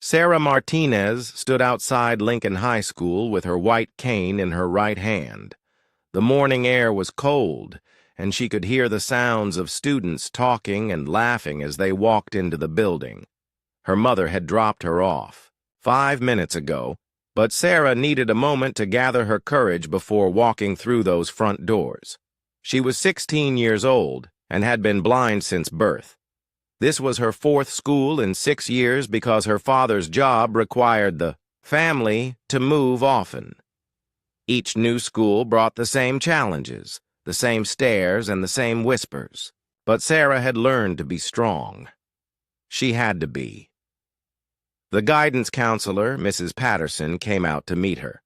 Sarah Martinez stood outside Lincoln High School with her white cane in her right hand. The morning air was cold, and she could hear the sounds of students talking and laughing as they walked into the building. Her mother had dropped her off 5 minutes ago, but Sarah needed a moment to gather her courage before walking through those front doors. She was 16 years old and had been blind since birth. This was her fourth school in 6 years because her father's job required the family to move often. Each new school brought the same challenges, the same stares and the same whispers. But Sarah had learned to be strong. She had to be. The guidance counselor, Mrs. Patterson, came out to meet her.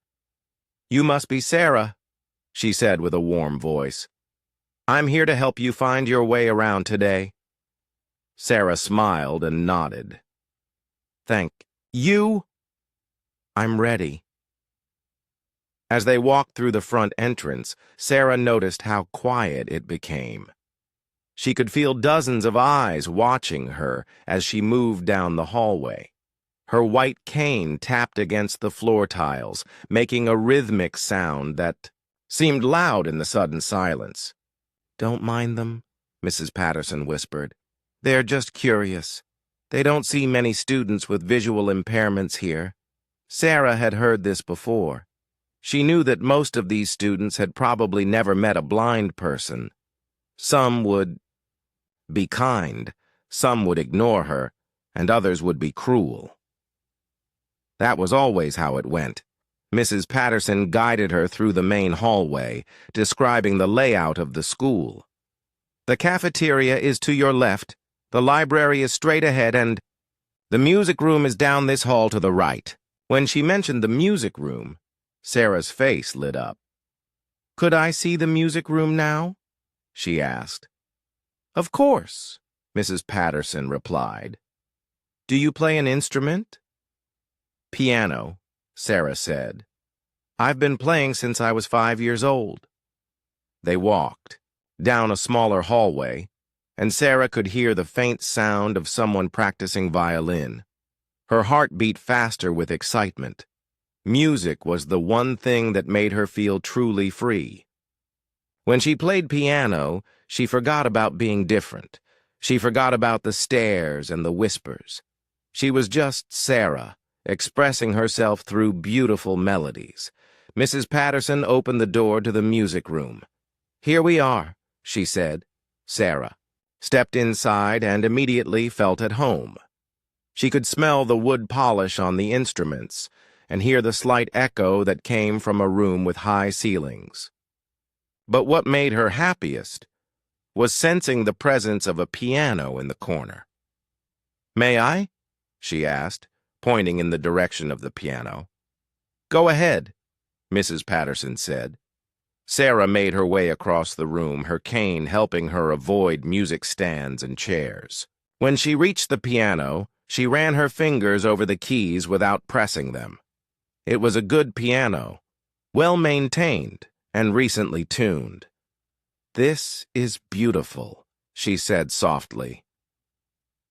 "You must be Sarah," she said with a warm voice. "I'm here to help you find your way around today." Sarah smiled and nodded. "Thank you. I'm ready." As they walked through the front entrance, Sarah noticed how quiet it became. She could feel dozens of eyes watching her as she moved down the hallway. Her white cane tapped against the floor tiles, making a rhythmic sound that seemed loud in the sudden silence. "Don't mind them," Mrs. Patterson whispered. "They're just curious. They don't see many students with visual impairments here." Sarah had heard this before. She knew that most of these students had probably never met a blind person. Some would be kind, some would ignore her, and others would be cruel. That was always how it went. Mrs. Patterson guided her through the main hallway, describing the layout of the school. "The cafeteria is to your left, the library is straight ahead, and the music room is down this hall to the right." When she mentioned the music room, Sarah's face lit up. "Could I see the music room now?" she asked. "Of course," Mrs. Patterson replied. "Do you play an instrument?" "Piano," Sarah said. "I've been playing since I was 5 years old." They walked down a smaller hallway, and Sarah could hear the faint sound of someone practicing violin. Her heart beat faster with excitement. Music was the one thing that made her feel truly free. When she played piano, she forgot about being different. She forgot about the stares and the whispers. She was just Sarah, expressing herself through beautiful melodies. Mrs. Patterson opened the door to the music room. "Here we are," she said. Sarah stepped inside and immediately felt at home. She could smell the wood polish on the instruments and hear the slight echo that came from a room with high ceilings. But what made her happiest was sensing the presence of a piano in the corner. "May I?" she asked, pointing in the direction of the piano. "Go ahead," Mrs. Patterson said. Sarah made her way across the room, her cane helping her avoid music stands and chairs. When she reached the piano, she ran her fingers over the keys without pressing them. It was a good piano, well-maintained and recently tuned. "This is beautiful," she said softly.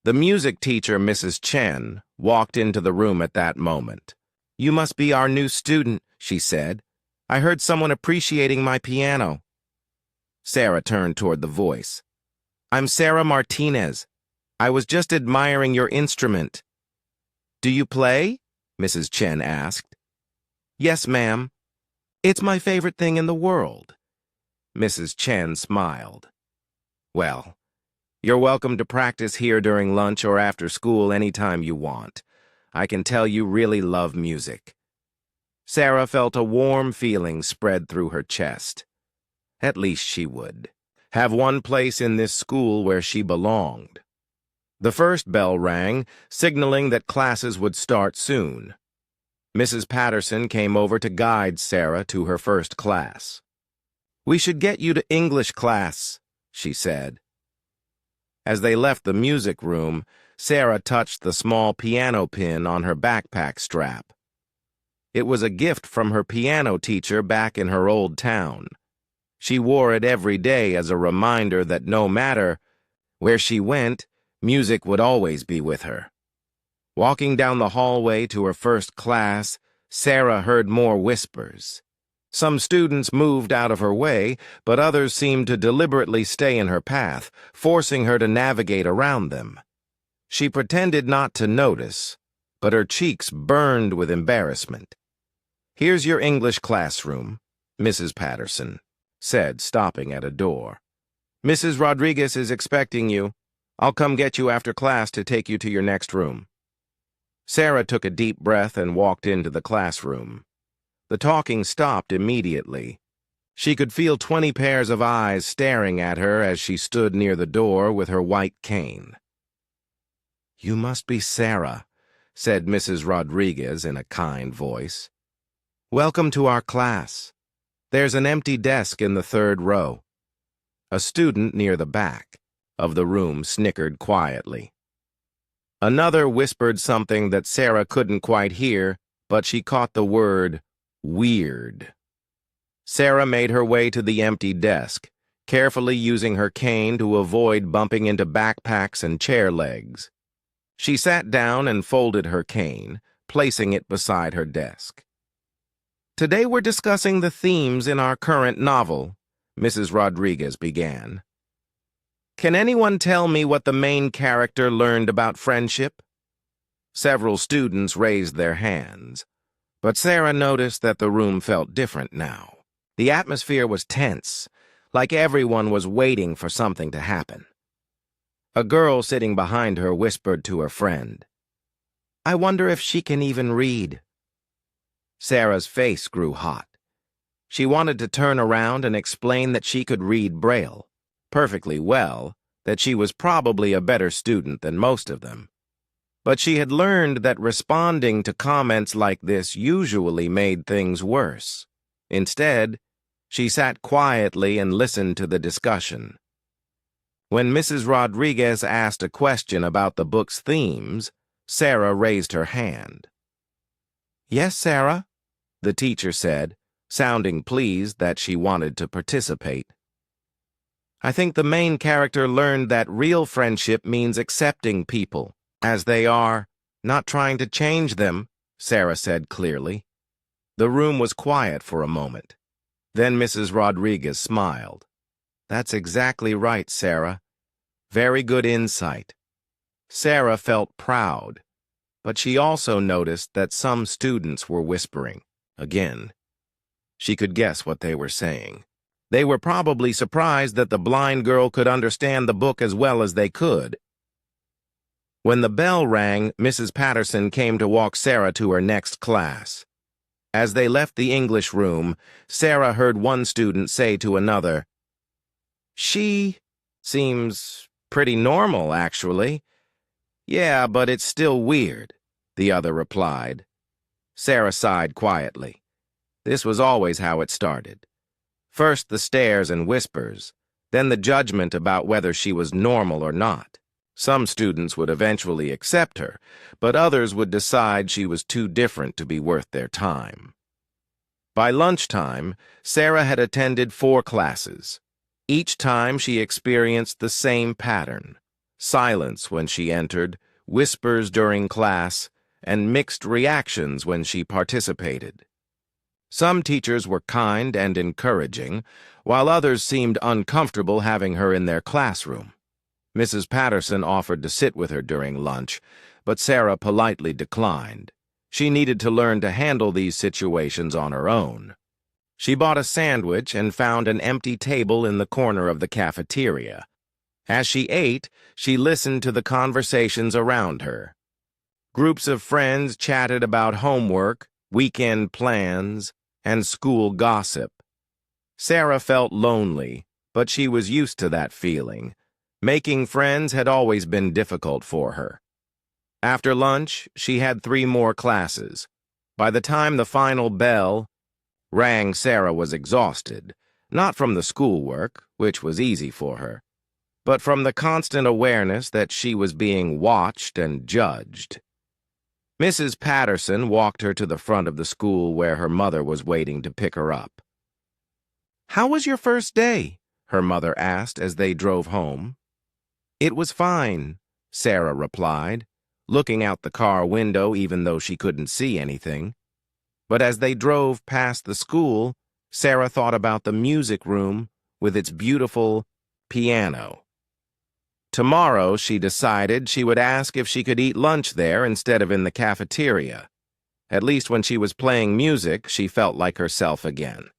The music teacher, Mrs. Chen, walked into the room at that moment. "You must be our new student," she said. "I heard someone appreciating my piano." Sarah turned toward the voice. "I'm Sarah Martinez. I was just admiring your instrument." "Do you play?" Mrs. Chen asked. "Yes, ma'am. It's my favorite thing in the world." Mrs. Chen smiled. "Well, you're welcome to practice here during lunch or after school anytime you want. I can tell you really love music." Sarah felt a warm feeling spread through her chest. At least she would have one place in this school where she belonged. The first bell rang, signaling that classes would start soon. Mrs. Patterson came over to guide Sarah to her first class. "We should get you to English class," she said. As they left the music room, Sarah touched the small piano pin on her backpack strap. It was a gift from her piano teacher back in her old town. She wore it every day as a reminder that no matter where she went, music would always be with her. Walking down the hallway to her first class, Sarah heard more whispers. Some students moved out of her way, but others seemed to deliberately stay in her path, forcing her to navigate around them. She pretended not to notice, but her cheeks burned with embarrassment. "Here's your English classroom," Mrs. Patterson said, stopping at a door. "Mrs. Rodriguez is expecting you. I'll come get you after class to take you to your next room." Sarah took a deep breath and walked into the classroom. The talking stopped immediately. She could feel 20 pairs of eyes staring at her as she stood near the door with her white cane. "You must be Sarah," said Mrs. Rodriguez in a kind voice. "Welcome to our class. There's an empty desk in the 3rd row." A student near the back of the room snickered quietly. Another whispered something that Sarah couldn't quite hear, but she caught the word weird. Sarah made her way to the empty desk, carefully using her cane to avoid bumping into backpacks and chair legs. She sat down and folded her cane, placing it beside her desk. "Today we're discussing the themes in our current novel," Mrs. Rodriguez began. "Can anyone tell me what the main character learned about friendship?" Several students raised their hands, but Sarah noticed that the room felt different now. The atmosphere was tense, like everyone was waiting for something to happen. A girl sitting behind her whispered to her friend, "I wonder if she can even read." Sarah's face grew hot. She wanted to turn around and explain that she could read Braille perfectly well, that she was probably a better student than most of them. But she had learned that responding to comments like this usually made things worse. Instead, she sat quietly and listened to the discussion. When Mrs. Rodriguez asked a question about the book's themes, Sarah raised her hand. "Yes, Sarah," the teacher said, sounding pleased that she wanted to participate. "I think the main character learned that real friendship means accepting people as they are, not trying to change them," Sarah said clearly. The room was quiet for a moment. Then Mrs. Rodriguez smiled. "That's exactly right, Sarah. Very good insight." Sarah felt proud, but she also noticed that some students were whispering. Again, she could guess what they were saying. They were probably surprised that the blind girl could understand the book as well as they could. When the bell rang, Mrs. Patterson came to walk Sarah to her next class. As they left the English room, Sarah heard one student say to another, "She seems pretty normal, actually." "Yeah, but it's still weird," the other replied. Sarah sighed quietly. This was always how it started. First the stares and whispers, then the judgment about whether she was normal or not. Some students would eventually accept her, but others would decide she was too different to be worth their time. By lunchtime, Sarah had attended 4 classes. Each time she experienced the same pattern: silence when she entered, whispers during class, and mixed reactions when she participated. Some teachers were kind and encouraging, while others seemed uncomfortable having her in their classroom. Mrs. Patterson offered to sit with her during lunch, but Sarah politely declined. She needed to learn to handle these situations on her own. She bought a sandwich and found an empty table in the corner of the cafeteria. As she ate, she listened to the conversations around her. Groups of friends chatted about homework, weekend plans, and school gossip. Sarah felt lonely, but she was used to that feeling. Making friends had always been difficult for her. After lunch, she had 3 more classes. By the time the final bell rang, Sarah was exhausted, not from the schoolwork, which was easy for her, but from the constant awareness that she was being watched and judged. Mrs. Patterson walked her to the front of the school where her mother was waiting to pick her up. "How was your first day?" her mother asked as they drove home. "It was fine," Sarah replied. looking out the car window even though she couldn't see anything. But as they drove past the school, Sarah thought about the music room with its beautiful piano. Tomorrow, she decided she would ask if she could eat lunch there instead of in the cafeteria. At least when she was playing music, she felt like herself again.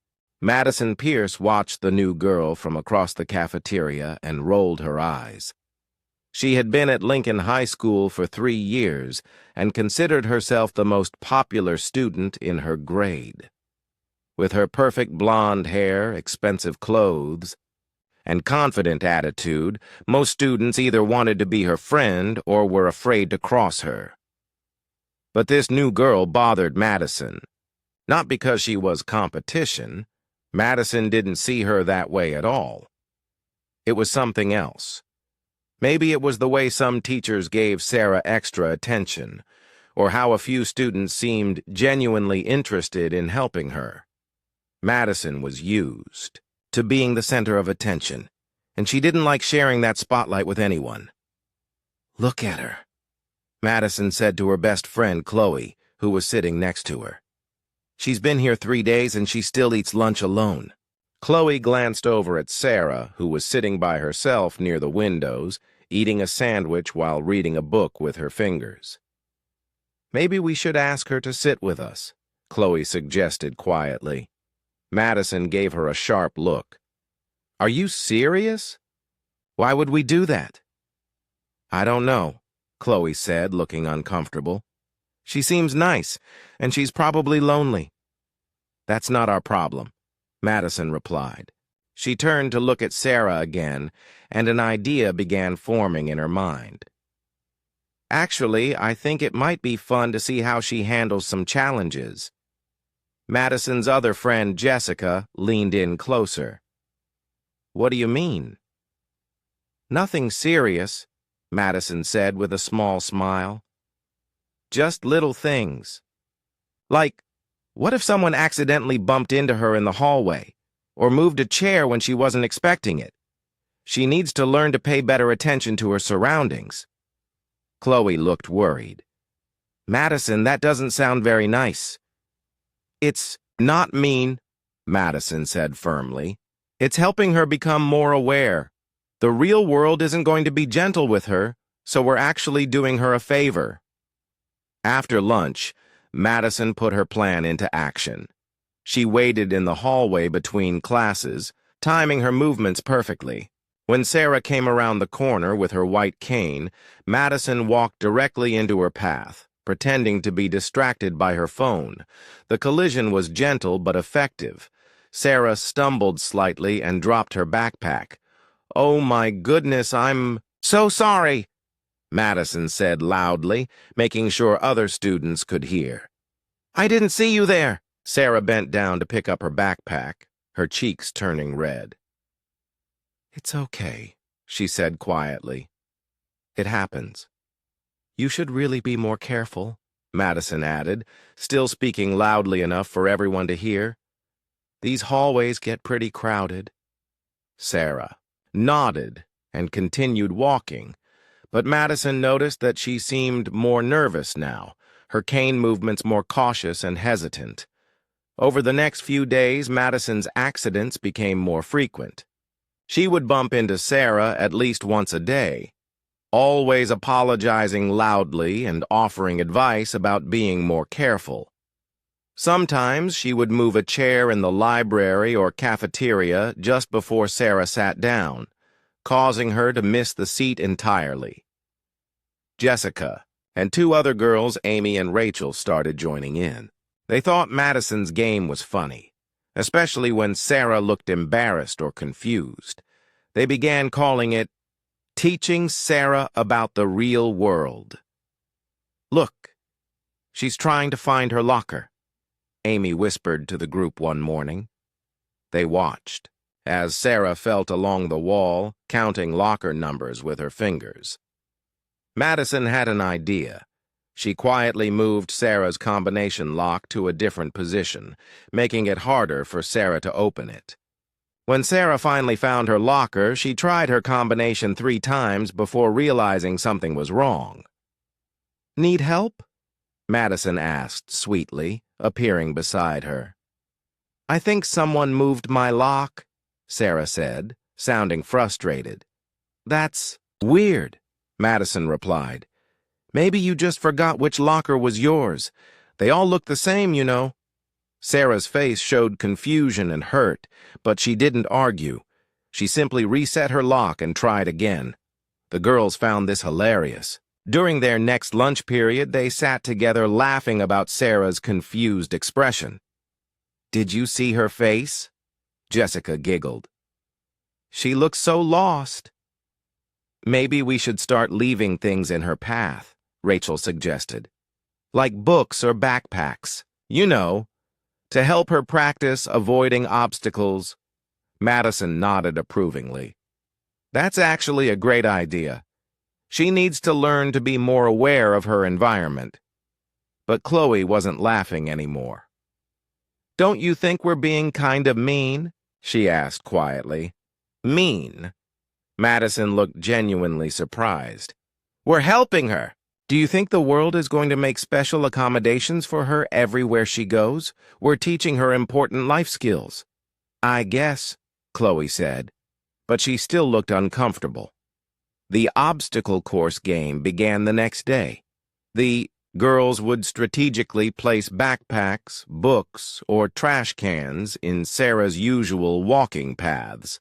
Madison Pierce watched the new girl from across the cafeteria and rolled her eyes. She had been at Lincoln High School for 3 years and considered herself the most popular student in her grade. With her perfect blonde hair, expensive clothes, and confident attitude, most students either wanted to be her friend or were afraid to cross her. But this new girl bothered Madison. Not because she was competition. Madison didn't see her that way at all. It was something else. Maybe it was the way some teachers gave Sarah extra attention, or how a few students seemed genuinely interested in helping her. Madison was used to being the center of attention, and she didn't like sharing that spotlight with anyone. "Look at her," Madison said to her best friend, Chloe, who was sitting next to her. "She's been here 3 days and she still eats lunch alone." Chloe glanced over at Sarah, who was sitting by herself near the windows, eating a sandwich while reading a book with her fingers. "Maybe we should ask her to sit with us," Chloe suggested quietly. Madison gave her a sharp look. "Are you serious? Why would we do that?" "I don't know," Chloe said, looking uncomfortable. "She seems nice, and she's probably lonely." "That's not our problem," Madison replied. She turned to look at Sarah again, and an idea began forming in her mind. "Actually, I think it might be fun to see how she handles some challenges." Madison's other friend, Jessica, leaned in closer. "What do you mean?" "Nothing serious," Madison said with a small smile. "Just little things. Like, what if someone accidentally bumped into her in the hallway, or moved a chair when she wasn't expecting it? She needs to learn to pay better attention to her surroundings." Chloe looked worried. "Madison, that doesn't sound very nice." "It's not mean," Madison said firmly. "It's helping her become more aware. The real world isn't going to be gentle with her, so we're actually doing her a favor." After lunch, Madison put her plan into action. She waited in the hallway between classes, timing her movements perfectly. When Sarah came around the corner with her white cane, Madison walked directly into her path, pretending to be distracted by her phone. The collision was gentle but effective. Sarah stumbled slightly and dropped her backpack. "Oh my goodness, I'm so sorry," Madison said loudly, making sure other students could hear. "I didn't see you there." Sarah bent down to pick up her backpack, her cheeks turning red. "It's okay," she said quietly. "It happens." "You should really be more careful," Madison added, still speaking loudly enough for everyone to hear. "These hallways get pretty crowded." Sarah nodded and continued walking, but Madison noticed that she seemed more nervous now, her cane movements more cautious and hesitant. Over the next few days, Madison's accidents became more frequent. She would bump into Sarah at least once a day, always apologizing loudly and offering advice about being more careful. Sometimes she would move a chair in the library or cafeteria just before Sarah sat down, causing her to miss the seat entirely. Jessica and 2 other girls, Amy and Rachel, started joining in. They thought Madison's game was funny, especially when Sarah looked embarrassed or confused. They began calling it teaching Sarah about the real world. "Look, she's trying to find her locker," Amy whispered to the group one morning. They watched, as Sarah felt along the wall, counting locker numbers with her fingers. Madison had an idea. She quietly moved Sarah's combination lock to a different position, making it harder for Sarah to open it. When Sarah finally found her locker, she tried her combination 3 times before realizing something was wrong. Need help? Madison asked sweetly, appearing beside her. I think someone moved my lock, Sarah said, sounding frustrated. That's weird, Madison replied. Maybe you just forgot which locker was yours. They all look the same, you know. Sarah's face showed confusion and hurt, but she didn't argue. She simply reset her lock and tried again. The girls found this hilarious. During their next lunch period, they sat together laughing about Sarah's confused expression. Did you see her face? Jessica giggled. She looks so lost. Maybe we should start leaving things in her path, Rachel suggested. Like books or backpacks, you know, to help her practice avoiding obstacles. Madison nodded approvingly. That's actually a great idea. She needs to learn to be more aware of her environment. But Chloe wasn't laughing anymore. Don't you think we're being kind of mean? She asked quietly. Mean? Madison looked genuinely surprised. We're helping her. Do you think the world is going to make special accommodations for her everywhere she goes? We're teaching her important life skills. I guess, Chloe said, but she still looked uncomfortable. The obstacle course game began the next day. The girls would strategically place backpacks, books, or trash cans in Sarah's usual walking paths.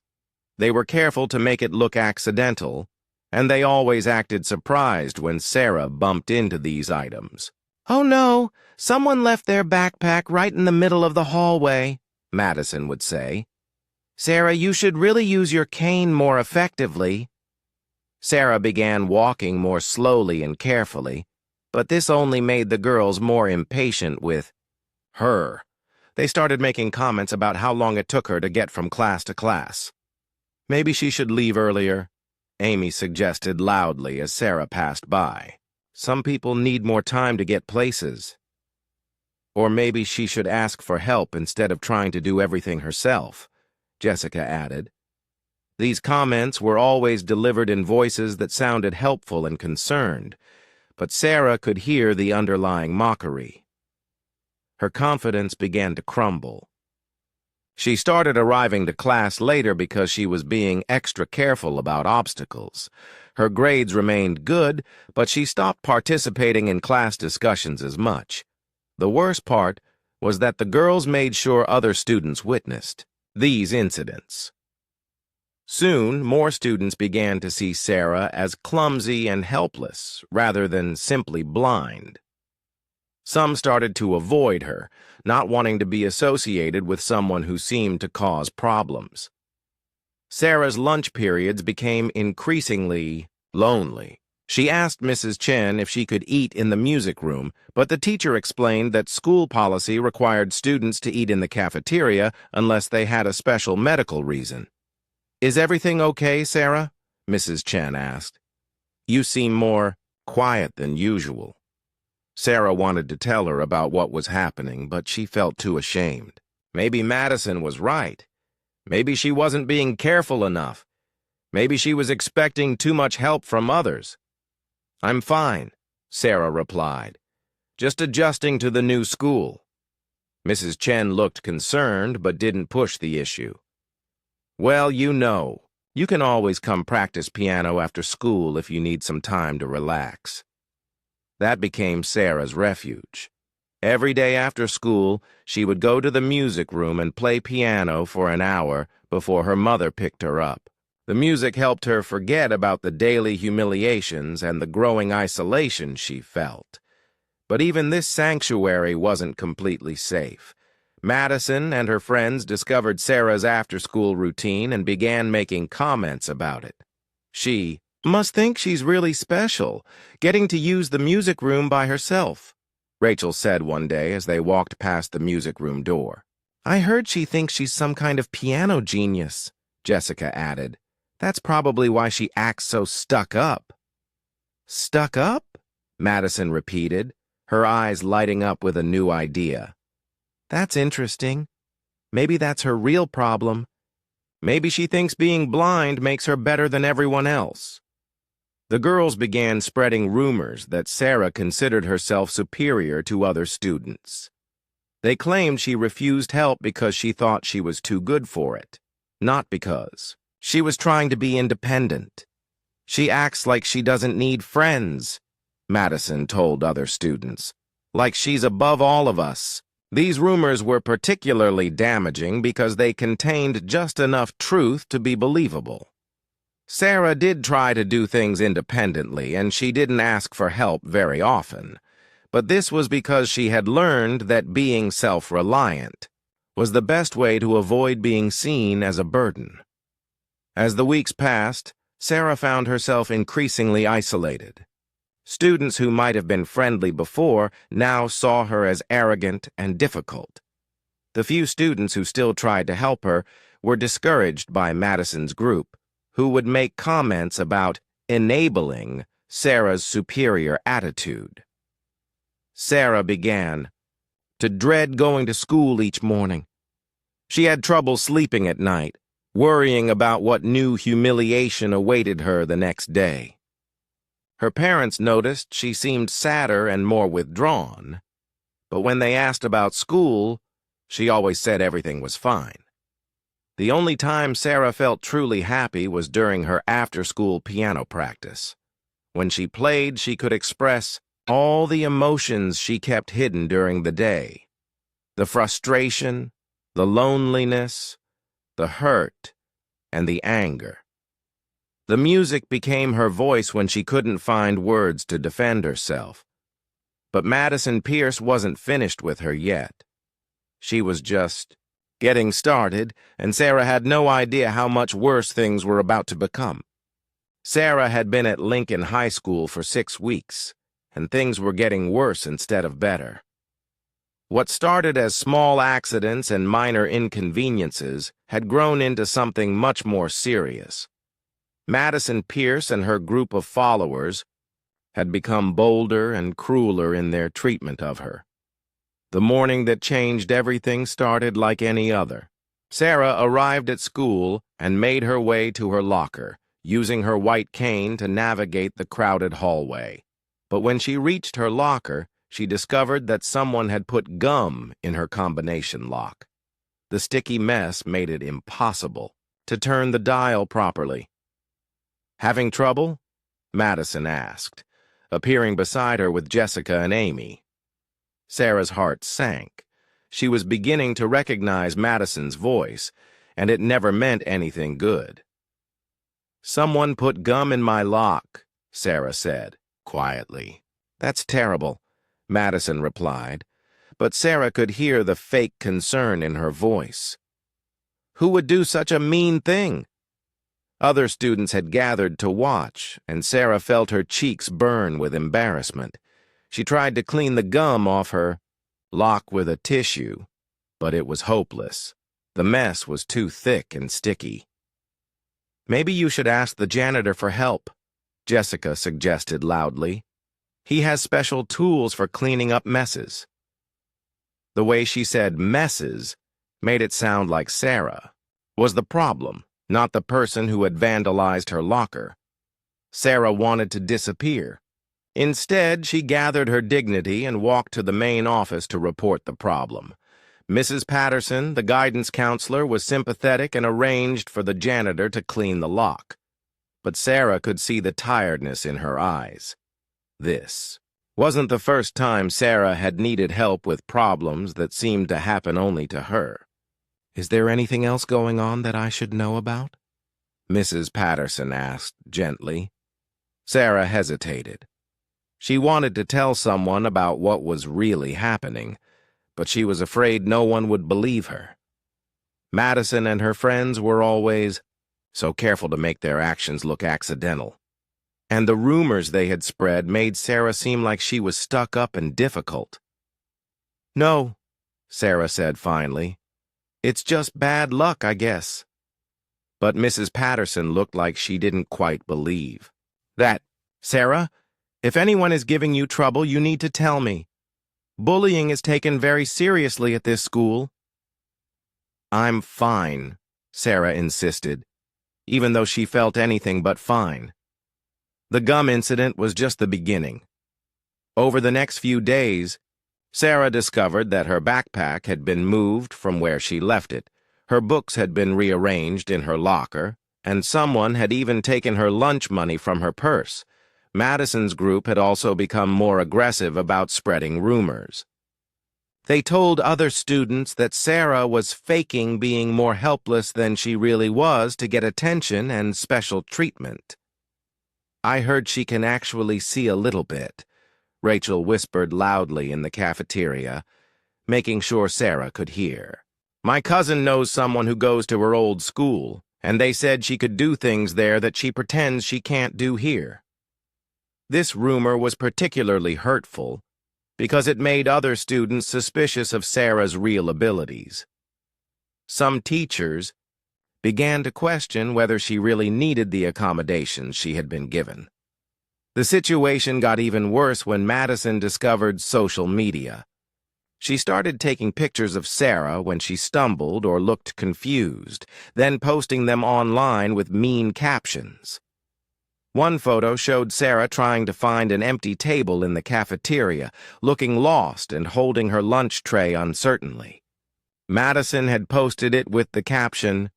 They were careful to make it look accidental, and they always acted surprised when Sarah bumped into these items. Oh no, someone left their backpack right in the middle of the hallway, Madison would say. Sarah, you should really use your cane more effectively. Sarah began walking more slowly and carefully, but this only made the girls more impatient with her. They started making comments about how long it took her to get from class to class. Maybe she should leave earlier, Amy suggested loudly as Sarah passed by. Some people need more time to get places. Or maybe she should ask for help instead of trying to do everything herself, Jessica added. These comments were always delivered in voices that sounded helpful and concerned, but Sarah could hear the underlying mockery. Her confidence began to crumble. She started arriving to class later because she was being extra careful about obstacles. Her grades remained good, but she stopped participating in class discussions as much. The worst part was that the girls made sure other students witnessed these incidents. Soon, more students began to see Sarah as clumsy and helpless rather than simply blind. Some started to avoid her, not wanting to be associated with someone who seemed to cause problems. Sarah's lunch periods became increasingly lonely. She asked Mrs. Chen if she could eat in the music room, but the teacher explained that school policy required students to eat in the cafeteria unless they had a special medical reason. Is everything okay, Sarah? Mrs. Chen asked. You seem more quiet than usual. Sarah wanted to tell her about what was happening, but she felt too ashamed. Maybe Madison was right. Maybe she wasn't being careful enough. Maybe she was expecting too much help from others. I'm fine, Sarah replied. Just adjusting to the new school. Mrs. Chen looked concerned but didn't push the issue. Well, you know, you can always come practice piano after school if you need some time to relax. That became Sarah's refuge. Every day after school, she would go to the music room and play piano for an hour before her mother picked her up. The music helped her forget about the daily humiliations and the growing isolation she felt. But even this sanctuary wasn't completely safe. Madison and her friends discovered Sarah's after-school routine and began making comments about it. She must think she's really special, getting to use the music room by herself, Rachel said one day as they walked past the music room door. I heard she thinks she's some kind of piano genius, Jessica added. That's probably why she acts so stuck up. Stuck up? Madison repeated, her eyes lighting up with a new idea. That's interesting. Maybe that's her real problem. Maybe she thinks being blind makes her better than everyone else. The girls began spreading rumors that Sarah considered herself superior to other students. They claimed she refused help because she thought she was too good for it, not because she was trying to be independent. She acts like she doesn't need friends, Madison told other students, like she's above all of us. These rumors were particularly damaging because they contained just enough truth to be believable. Sarah did try to do things independently, and she didn't ask for help very often. But this was because she had learned that being self-reliant was the best way to avoid being seen as a burden. As the weeks passed, Sarah found herself increasingly isolated. Students who might have been friendly before now saw her as arrogant and difficult. The few students who still tried to help her were discouraged by Madison's group, who would make comments about enabling Sarah's superior attitude. Sarah began to dread going to school each morning. She had trouble sleeping at night, worrying about what new humiliation awaited her the next day. Her parents noticed she seemed sadder and more withdrawn, but when they asked about school, she always said everything was fine. The only time Sarah felt truly happy was during her after-school piano practice. When she played, she could express all the emotions she kept hidden during the day. The frustration, the loneliness, the hurt, and the anger. The music became her voice when she couldn't find words to defend herself. But Madison Pierce wasn't finished with her yet. She was just getting started, and Sarah had no idea how much worse things were about to become. Sarah had been at Lincoln High School for 6 weeks, and things were getting worse instead of better. What started as small accidents and minor inconveniences had grown into something much more serious. Madison Pierce and her group of followers had become bolder and crueler in their treatment of her. The morning that changed everything started like any other. Sarah arrived at school and made her way to her locker, using her white cane to navigate the crowded hallway. But when she reached her locker, she discovered that someone had put gum in her combination lock. The sticky mess made it impossible to turn the dial properly. "Having trouble?" Madison asked, appearing beside her with Jessica and Amy. Sarah's heart sank. She was beginning to recognize Madison's voice, and it never meant anything good. "Someone put gum in my lock," Sarah said, quietly. "That's terrible," Madison replied, but Sarah could hear the fake concern in her voice. "Who would do such a mean thing?" Other students had gathered to watch, and Sarah felt her cheeks burn with embarrassment. She tried to clean the gum off her lock with a tissue, but it was hopeless. The mess was too thick and sticky. "Maybe you should ask the janitor for help," Jessica suggested loudly. "He has special tools for cleaning up messes." The way she said messes made it sound like Sarah was the problem, not the person who had vandalized her locker. Sarah wanted to disappear. Instead, she gathered her dignity and walked to the main office to report the problem. Mrs. Patterson, the guidance counselor, was sympathetic and arranged for the janitor to clean the lock. But Sarah could see the tiredness in her eyes. This wasn't the first time Sarah had needed help with problems that seemed to happen only to her. "Is there anything else going on that I should know about?" Mrs. Patterson asked gently. Sarah hesitated. She wanted to tell someone about what was really happening, but she was afraid no one would believe her. Madison and her friends were always so careful to make their actions look accidental, and the rumors they had spread made Sarah seem like she was stuck up and difficult. "No," Sarah said finally. "It's just bad luck, I guess." But Mrs. Patterson looked like she didn't quite believe. "Sarah, if anyone is giving you trouble, you need to tell me. Bullying is taken very seriously at this school." "I'm fine," Sarah insisted, even though she felt anything but fine. The gum incident was just the beginning. Over the next few days, Sarah discovered that her backpack had been moved from where she left it, her books had been rearranged in her locker, and someone had even taken her lunch money from her purse. Madison's group had also become more aggressive about spreading rumors. They told other students that Sarah was faking being more helpless than she really was to get attention and special treatment. "I heard she can actually see a little bit," Rachel whispered loudly in the cafeteria, making sure Sarah could hear. "My cousin knows someone who goes to her old school, and they said she could do things there that she pretends she can't do here." This rumor was particularly hurtful because it made other students suspicious of Sarah's real abilities. Some teachers began to question whether she really needed the accommodations she had been given. The situation got even worse when Madison discovered social media. She started taking pictures of Sarah when she stumbled or looked confused, then posting them online with mean captions. One photo showed Sarah trying to find an empty table in the cafeteria, looking lost and holding her lunch tray uncertainly. Madison had posted it with the caption,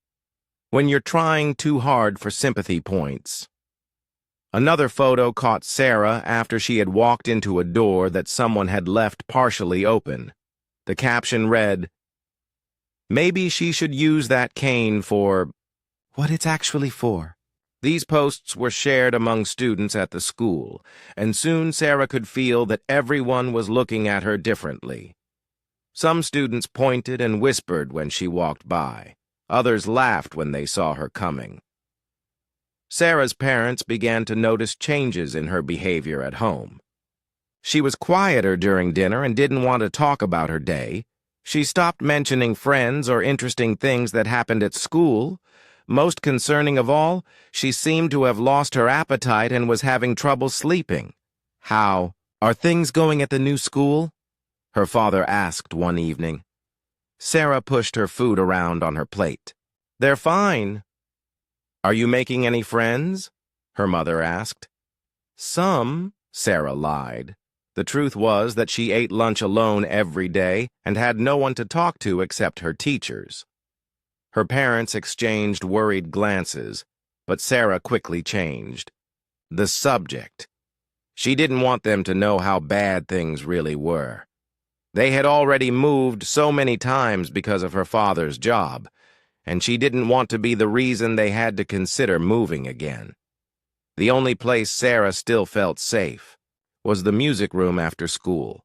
"When you're trying too hard for sympathy points." Another photo caught Sarah after she had walked into a door that someone had left partially open. The caption read, "Maybe she should use that cane for what it's actually for." These posts were shared among students at the school, and soon Sarah could feel that everyone was looking at her differently. Some students pointed and whispered when she walked by. Others laughed when they saw her coming. Sarah's parents began to notice changes in her behavior at home. She was quieter during dinner and didn't want to talk about her day. She stopped mentioning friends or interesting things that happened at school. Most concerning of all, she seemed to have lost her appetite and was having trouble sleeping. "How are things going at the new school?" her father asked one evening. Sarah pushed her food around on her plate. "They're fine." "Are you making any friends?" her mother asked. "Some," Sarah lied. The truth was that she ate lunch alone every day and had no one to talk to except her teachers. Her parents exchanged worried glances, but Sarah quickly changed. The subject. She didn't want them to know how bad things really were. They had already moved so many times because of her father's job, and she didn't want to be the reason they had to consider moving again. The only place Sarah still felt safe was the music room after school.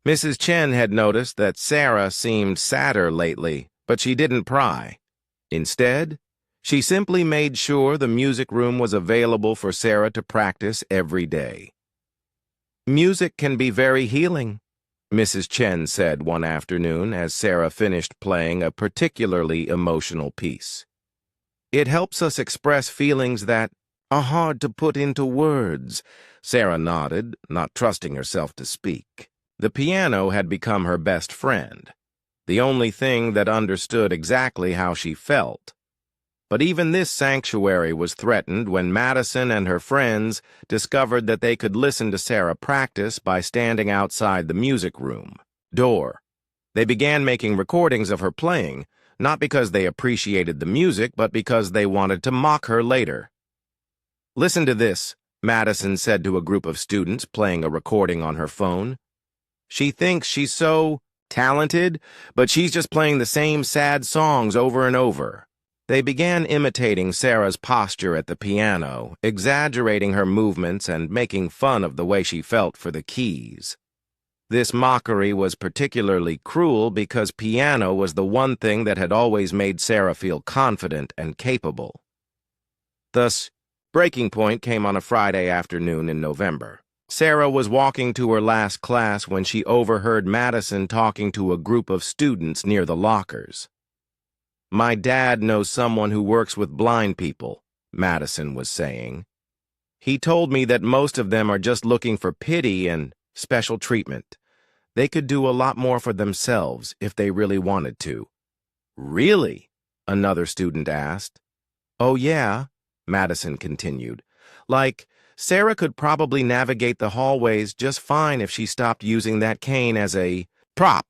Mrs. Chen had noticed that Sarah seemed sadder lately, but she didn't pry. Instead, she simply made sure the music room was available for Sarah to practice every day. "Music can be very healing," Mrs. Chen said one afternoon as Sarah finished playing a particularly emotional piece. "It helps us express feelings that are hard to put into words." Sarah nodded, not trusting herself to speak. The piano had become her best friend, the only thing that understood exactly how she felt. But even this sanctuary was threatened when Madison and her friends discovered that they could listen to Sarah practice by standing outside the music room door. They began making recordings of her playing, not because they appreciated the music, but because they wanted to mock her later. "Listen to this," Madison said to a group of students playing a recording on her phone. "She thinks she's so talented, but she's just playing the same sad songs over and over." They began imitating Sarah's posture at the piano, exaggerating her movements and making fun of the way she felt for the keys. This mockery was particularly cruel because piano was the one thing that had always made Sarah feel confident and capable. Thus, breaking point came on a Friday afternoon in November. Sarah was walking to her last class when she overheard Madison talking to a group of students near the lockers. "My dad knows someone who works with blind people," Madison was saying. "He told me that most of them are just looking for pity and special treatment. They could do a lot more for themselves if they really wanted to." "Really?" another student asked. "Oh yeah," Madison continued. "Like, Sarah could probably navigate the hallways just fine if she stopped using that cane as a prop.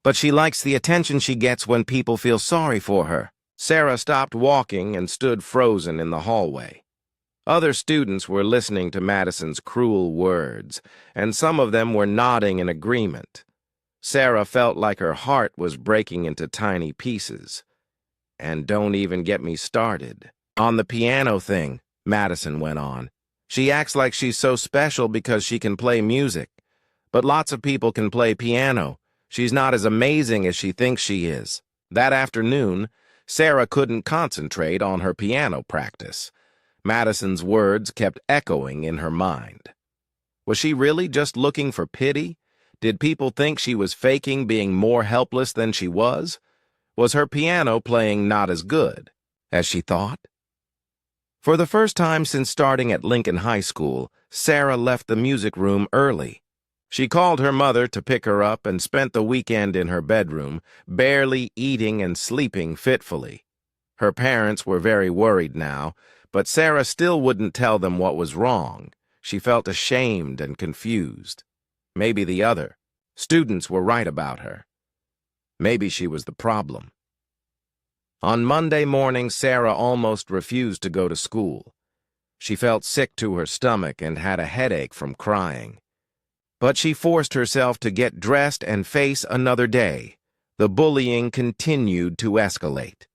But she likes the attention she gets when people feel sorry for her. Sarah stopped walking and stood frozen in the hallway. Other students were listening to Madison's cruel words, and some of them were nodding in agreement. Sarah felt like her heart was breaking into tiny pieces. And don't even get me started on the piano thing, Madison went on. She acts like she's so special because she can play music. But lots of people can play piano. She's not as amazing as she thinks she is. That afternoon, Sarah couldn't concentrate on her piano practice. Madison's words kept echoing in her mind. Was she really just looking for pity? Did people think she was faking being more helpless than she was? Was her piano playing not as good as she thought? For the first time since starting at Lincoln High School, Sarah left the music room early. She called her mother to pick her up and spent the weekend in her bedroom, barely eating and sleeping fitfully. Her parents were very worried now, but Sarah still wouldn't tell them what was wrong. She felt ashamed and confused. Maybe the other students were right about her. Maybe she was the problem. On Monday morning, Sarah almost refused to go to school. She felt sick to her stomach and had a headache from crying. But she forced herself to get dressed and face another day. The bullying continued to escalate.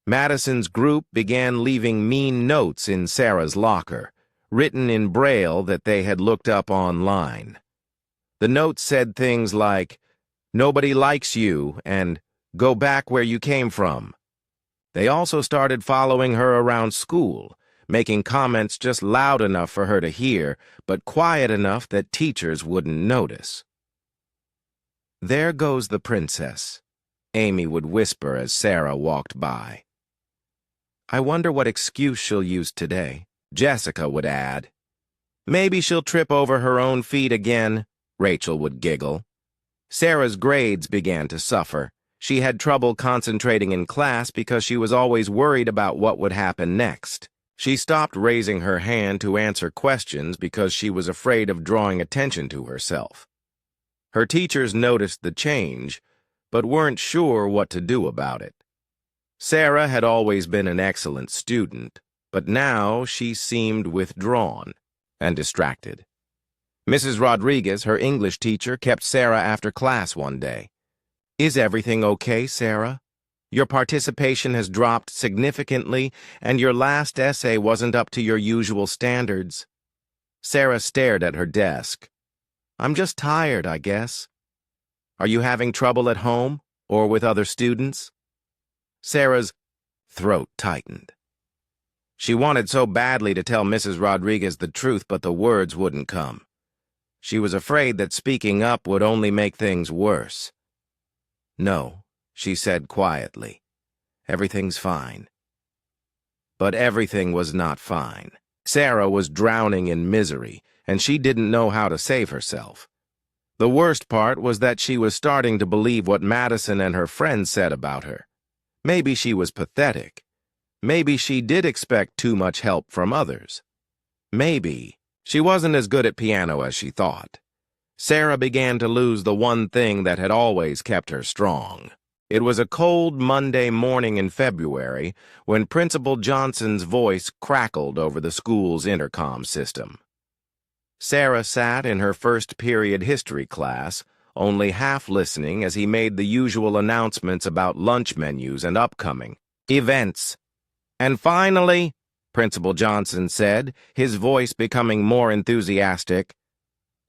Madison's group began leaving mean notes in Sarah's locker, written in Braille that they had looked up online. The notes said things like, "Nobody likes you," and "Go back where you came from." They also started following her around school, making comments just loud enough for her to hear, but quiet enough that teachers wouldn't notice. "There goes the princess," Amy would whisper as Sarah walked by. "I wonder what excuse she'll use today," Jessica would add. "Maybe she'll trip over her own feet again," Rachel would giggle. Sarah's grades began to suffer. She had trouble concentrating in class because she was always worried about what would happen next. She stopped raising her hand to answer questions because she was afraid of drawing attention to herself. Her teachers noticed the change, but weren't sure what to do about it. Sarah had always been an excellent student, but now she seemed withdrawn and distracted. Mrs. Rodriguez, her English teacher, kept Sarah after class one day. "Is everything okay, Sarah? Your participation has dropped significantly, and your last essay wasn't up to your usual standards." Sarah stared at her desk. "I'm just tired, I guess." "Are you having trouble at home or with other students?" Sarah's throat tightened. She wanted so badly to tell Mrs. Rodriguez the truth, but the words wouldn't come. She was afraid that speaking up would only make things worse. "No," she said quietly. "Everything's fine." But everything was not fine. Sarah was drowning in misery, and she didn't know how to save herself. The worst part was that she was starting to believe what Madison and her friends said about her. Maybe she was pathetic. Maybe she did expect too much help from others. Maybe she wasn't as good at piano as she thought. Sarah began to lose the one thing that had always kept her strong. It was a cold Monday morning in February when Principal Johnson's voice crackled over the school's intercom system. Sarah sat in her first period history class, only half listening as he made the usual announcements about lunch menus and upcoming events. "And finally," Principal Johnson said, his voice becoming more enthusiastic,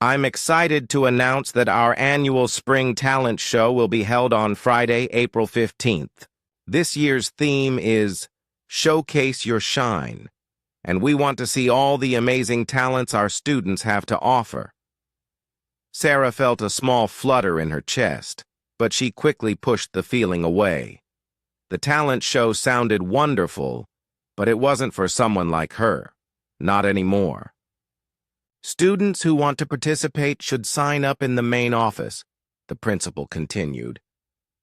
"I'm excited to announce that our annual Spring Talent Show will be held on Friday, April 15th. This year's theme is Showcase Your Shine, and we want to see all the amazing talents our students have to offer." Sarah felt a small flutter in her chest, but she quickly pushed the feeling away. The talent show sounded wonderful, but it wasn't for someone like her. Not anymore. "Students who want to participate should sign up in the main office," the principal continued.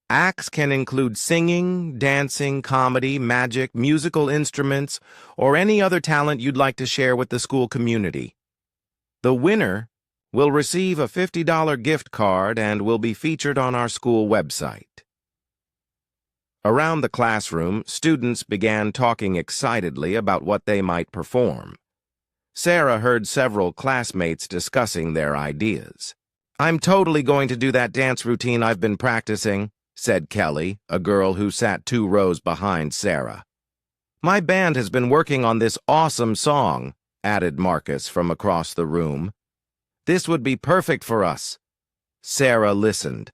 Acts can include singing, dancing, comedy, magic, musical instruments, or any other talent you'd like to share with the school community. The winner will receive a $50 gift card and will be featured on our school website. Around the classroom, students began talking excitedly about what they might perform. Sarah heard several classmates discussing their ideas. "I'm totally going to do that dance routine I've been practicing," said Kelly, a girl who sat 2 rows behind Sarah. "My band has been working on this awesome song," added Marcus from across the room. "This would be perfect for us." Sarah listened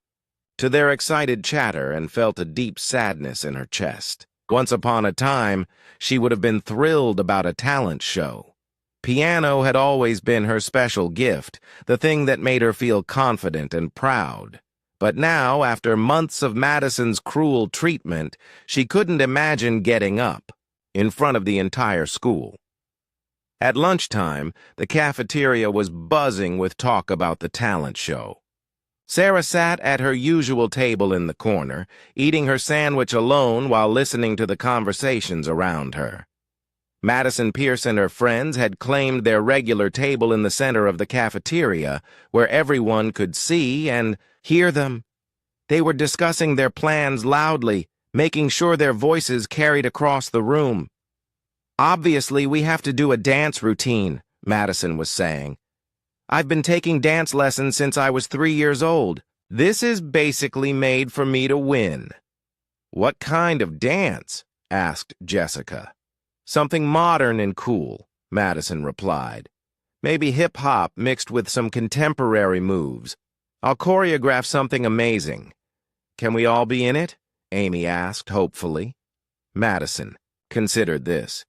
to their excited chatter and felt a deep sadness in her chest. Once upon a time, she would have been thrilled about a talent show. Piano had always been her special gift, the thing that made her feel confident and proud. But now, after months of Madison's cruel treatment, she couldn't imagine getting up in front of the entire school. At lunchtime, the cafeteria was buzzing with talk about the talent show. Sarah sat at her usual table in the corner, eating her sandwich alone while listening to the conversations around her. Madison Pierce and her friends had claimed their regular table in the center of the cafeteria, where everyone could see and hear them. They were discussing their plans loudly, making sure their voices carried across the room. "Obviously, we have to do a dance routine," Madison was saying. "I've been taking dance lessons since I was 3 years old. This is basically made for me to win." "What kind of dance?" asked Jessica. "Something modern and cool," Madison replied. "Maybe hip-hop mixed with some contemporary moves. I'll choreograph something amazing." "Can we all be in it?" Amy asked hopefully. Madison considered this.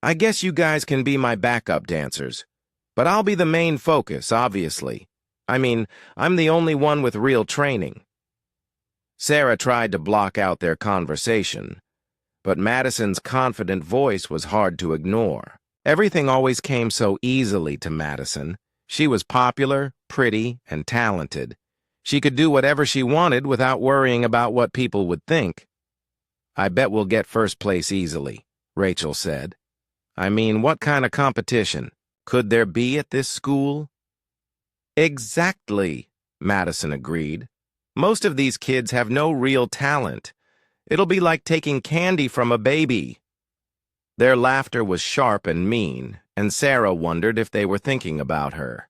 "I guess you guys can be my backup dancers. But I'll be the main focus, obviously. I mean, I'm the only one with real training." Sarah tried to block out their conversation, but Madison's confident voice was hard to ignore. Everything always came so easily to Madison. She was popular, pretty, and talented. She could do whatever she wanted without worrying about what people would think. "I bet we'll get first place easily," Rachel said. "I mean, what kind of competition could there be at this school?" "Exactly," Madison agreed. "Most of these kids have no real talent. It'll be like taking candy from a baby." Their laughter was sharp and mean, and Sarah wondered if they were thinking about her.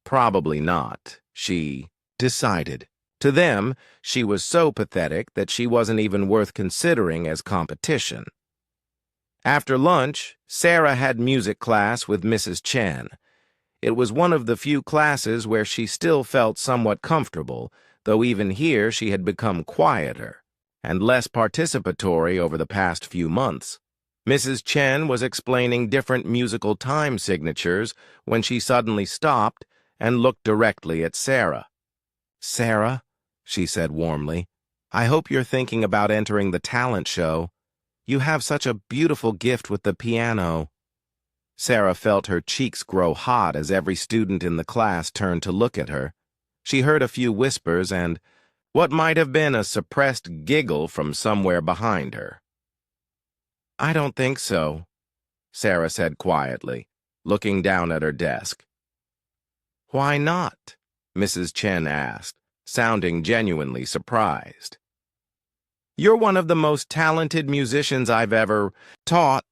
Probably not, she decided. To them, she was so pathetic that she wasn't even worth considering as competition. After lunch, Sarah had music class with Mrs. Chen. It was one of the few classes where she still felt somewhat comfortable, though even here she had become quieter and less participatory over the past few months. Mrs. Chen was explaining different musical time signatures when she suddenly stopped and looked directly at Sarah. "Sarah," she said warmly, "I hope you're thinking about entering the talent show. You have such a beautiful gift with the piano." Sarah felt her cheeks grow hot as every student in the class turned to look at her. She heard a few whispers and what might have been a suppressed giggle from somewhere behind her. "I don't think so," Sarah said quietly, looking down at her desk. "Why not?" Mrs. Chen asked, sounding genuinely surprised. "You're one of the most talented musicians I've ever taught.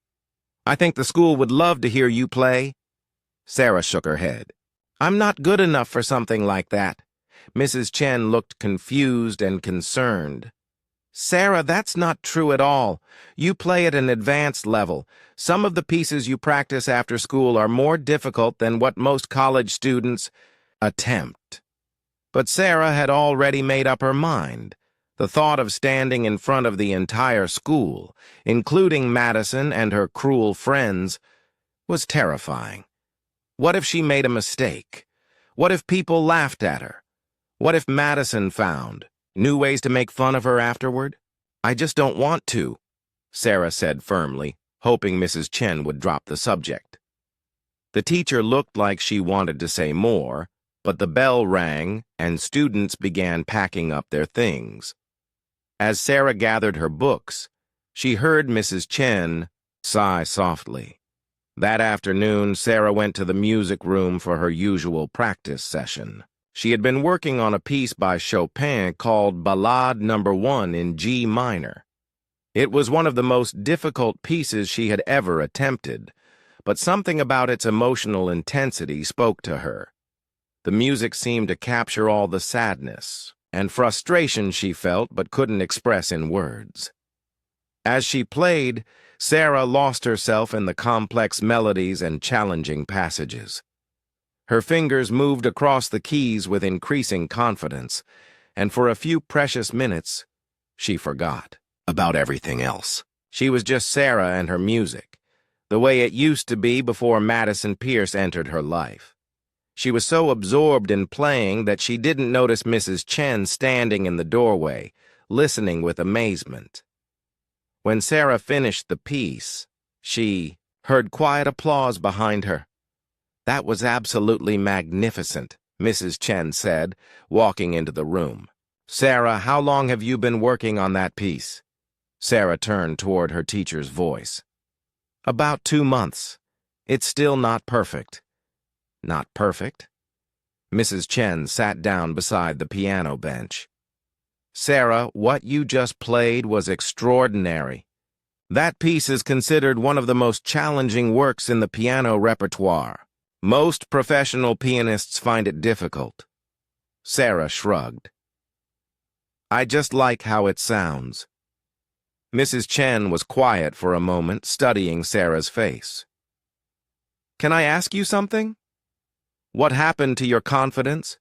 I think the school would love to hear you play." Sarah shook her head. "I'm not good enough for something like that." Mrs. Chen looked confused and concerned. "Sarah, that's not true at all. You play at an advanced level. Some of the pieces you practice after school are more difficult than what most college students attempt." But Sarah had already made up her mind. The thought of standing in front of the entire school, including Madison and her cruel friends, was terrifying. What if she made a mistake? What if people laughed at her? What if Madison found new ways to make fun of her afterward? "I just don't want to," Sarah said firmly, hoping Mrs. Chen would drop the subject. The teacher looked like she wanted to say more, but the bell rang and students began packing up their things. As Sarah gathered her books, she heard Mrs. Chen sigh softly. That afternoon, Sarah went to the music room for her usual practice session. She had been working on a piece by Chopin called Ballade No. 1 in G minor. It was one of the most difficult pieces she had ever attempted, but something about its emotional intensity spoke to her. The music seemed to capture all the sadness and frustration she felt but couldn't express in words. As she played, Sarah lost herself in the complex melodies and challenging passages. Her fingers moved across the keys with increasing confidence, and for a few precious minutes, she forgot about everything else. She was just Sarah and her music, the way it used to be before Madison Pierce entered her life. She was so absorbed in playing that she didn't notice Mrs. Chen standing in the doorway, listening with amazement. When Sarah finished the piece, she heard quiet applause behind her. "That was absolutely magnificent," Mrs. Chen said, walking into the room. "Sarah, how long have you been working on that piece?" Sarah turned toward her teacher's voice. "About 2 months. It's still not perfect." "Not perfect?" Mrs. Chen sat down beside the piano bench. "Sarah, what you just played was extraordinary. That piece is considered one of the most challenging works in the piano repertoire. Most professional pianists find it difficult." Sarah shrugged. "I just like how it sounds." Mrs. Chen was quiet for a moment, studying Sarah's face. "Can I ask you something? What happened to your confidence?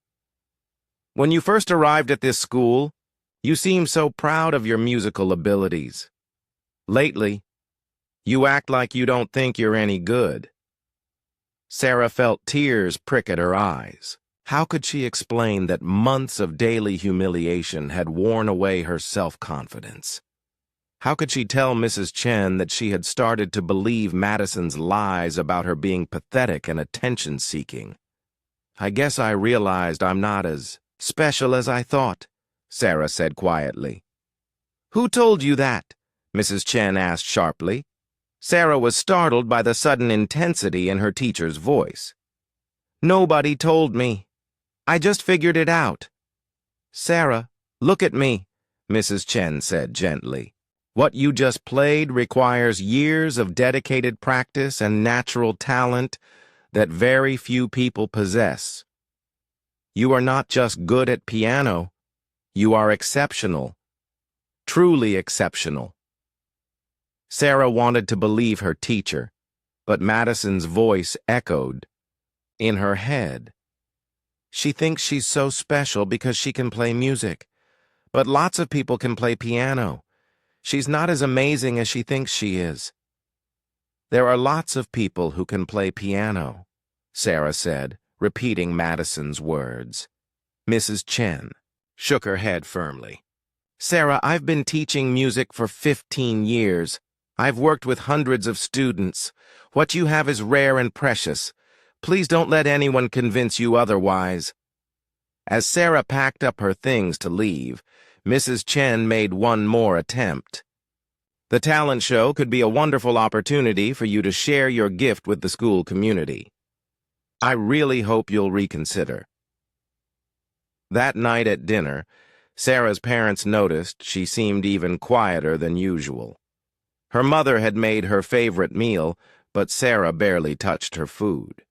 When you first arrived at this school, you seemed so proud of your musical abilities. Lately, you act like you don't think you're any good." Sarah felt tears prick at her eyes. How could she explain that months of daily humiliation had worn away her self-confidence? How could she tell Mrs. Chen that she had started to believe Madison's lies about her being pathetic and attention-seeking? "I guess I realized I'm not as special as I thought," Sarah said quietly. "Who told you that?" Mrs. Chen asked sharply. Sarah was startled by the sudden intensity in her teacher's voice. "Nobody told me. I just figured it out." "Sarah, look at me," Mrs. Chen said gently. "What you just played requires years of dedicated practice and natural talent that very few people possess. You are not just good at piano, you are exceptional, truly exceptional." Sarah wanted to believe her teacher, but Madison's voice echoed in her head. "She thinks she's so special because she can play music, but lots of people can play piano. She's not as amazing as she thinks she is." "There are lots of people who can play piano," Sarah said, repeating Madison's words. Mrs. Chen shook her head firmly. "Sarah, I've been teaching music for 15 years. I've worked with hundreds of students. What you have is rare and precious. Please don't let anyone convince you otherwise." As Sarah packed up her things to leave, Mrs. Chen made one more attempt. "The talent show could be a wonderful opportunity for you to share your gift with the school community. I really hope you'll reconsider." That night at dinner, Sarah's parents noticed she seemed even quieter than usual. Her mother had made her favorite meal, but Sarah barely touched her food.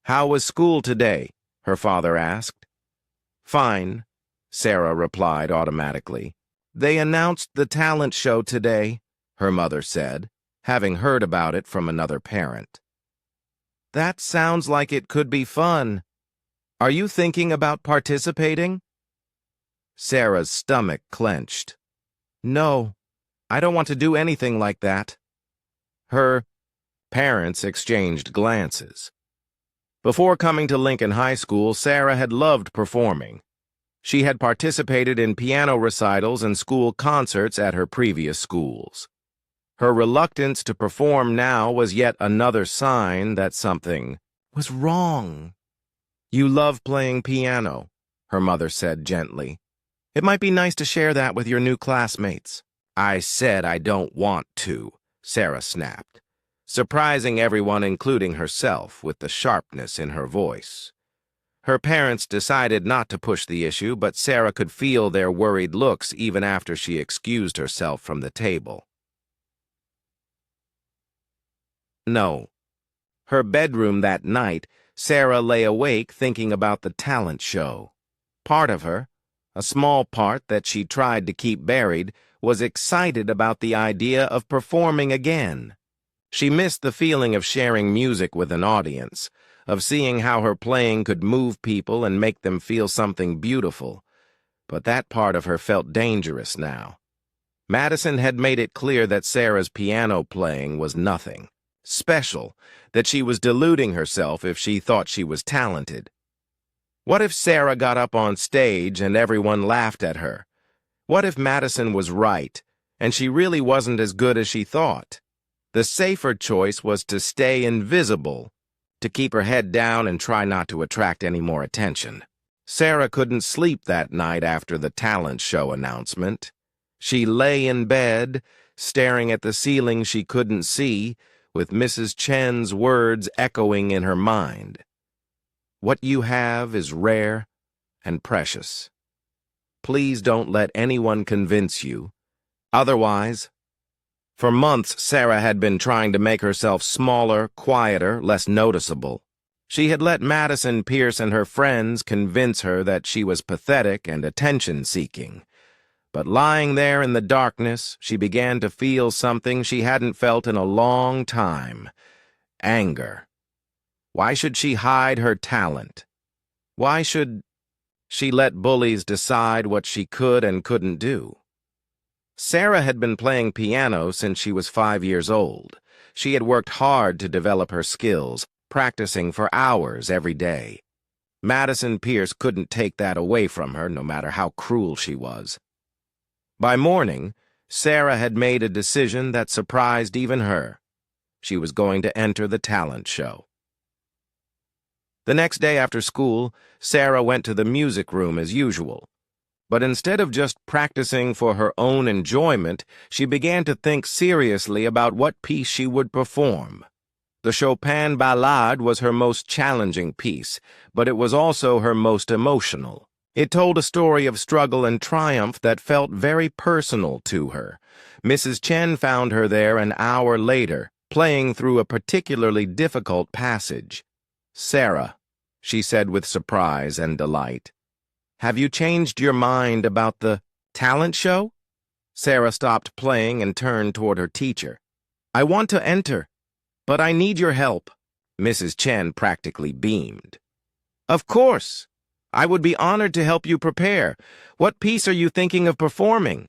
"How was school today?" her father asked. "Fine," Sarah replied automatically. "They announced the talent show today," her mother said, having heard about it from another parent. "That sounds like it could be fun. Are you thinking about participating?" Sarah's stomach clenched. "No, I don't want to do anything like that." Her parents exchanged glances. Before coming to Lincoln High School, Sarah had loved performing. She had participated in piano recitals and school concerts at her previous schools. Her reluctance to perform now was yet another sign that something was wrong. "You love playing piano," her mother said gently. It might be nice to share that with your new classmates. I said I don't want to, Sarah snapped, surprising everyone, including herself, with the sharpness in her voice. Her parents decided not to push the issue, but Sarah could feel their worried looks even after she excused herself from the table. No. Her bedroom that night, Sarah lay awake thinking about the talent show. Part of her, a small part that she tried to keep buried, was excited about the idea of performing again. She missed the feeling of sharing music with an audience, of seeing how her playing could move people and make them feel something beautiful. But that part of her felt dangerous now. Madison had made it clear that Sarah's piano playing was nothing special, that she was deluding herself if she thought she was talented. What if Sarah got up on stage and everyone laughed at her? What if Madison was right, and she really wasn't as good as she thought? The safer choice was to stay invisible, to keep her head down and try not to attract any more attention. Sarah couldn't sleep that night after the talent show announcement. She lay in bed, staring at the ceiling she couldn't see, with Mrs. Chen's words echoing in her mind. What you have is rare and precious. Please don't let anyone convince you. Otherwise, for months, Sarah had been trying to make herself smaller, quieter, less noticeable. She had let Madison Pierce and her friends convince her that she was pathetic and attention-seeking. But lying there in the darkness, she began to feel something she hadn't felt in a long time: anger. Why should she hide her talent? Why should she let bullies decide what she could and couldn't do? Sarah had been playing piano since she was 5 years old. She had worked hard to develop her skills, practicing for hours every day. Madison Pierce couldn't take that away from her, no matter how cruel she was. By morning, Sarah had made a decision that surprised even her. She was going to enter the talent show. The next day after school, Sarah went to the music room as usual. But instead of just practicing for her own enjoyment, she began to think seriously about what piece she would perform. The Chopin Ballade was her most challenging piece, but it was also her most emotional. It told a story of struggle and triumph that felt very personal to her. Mrs. Chen found her there an hour later, playing through a particularly difficult passage. "Sarah," she said with surprise and delight, "have you changed your mind about the talent show?" Sarah stopped playing and turned toward her teacher. "I want to enter, but I need your help." Mrs. Chen practically beamed. "Of course. I would be honored to help you prepare. What piece are you thinking of performing?"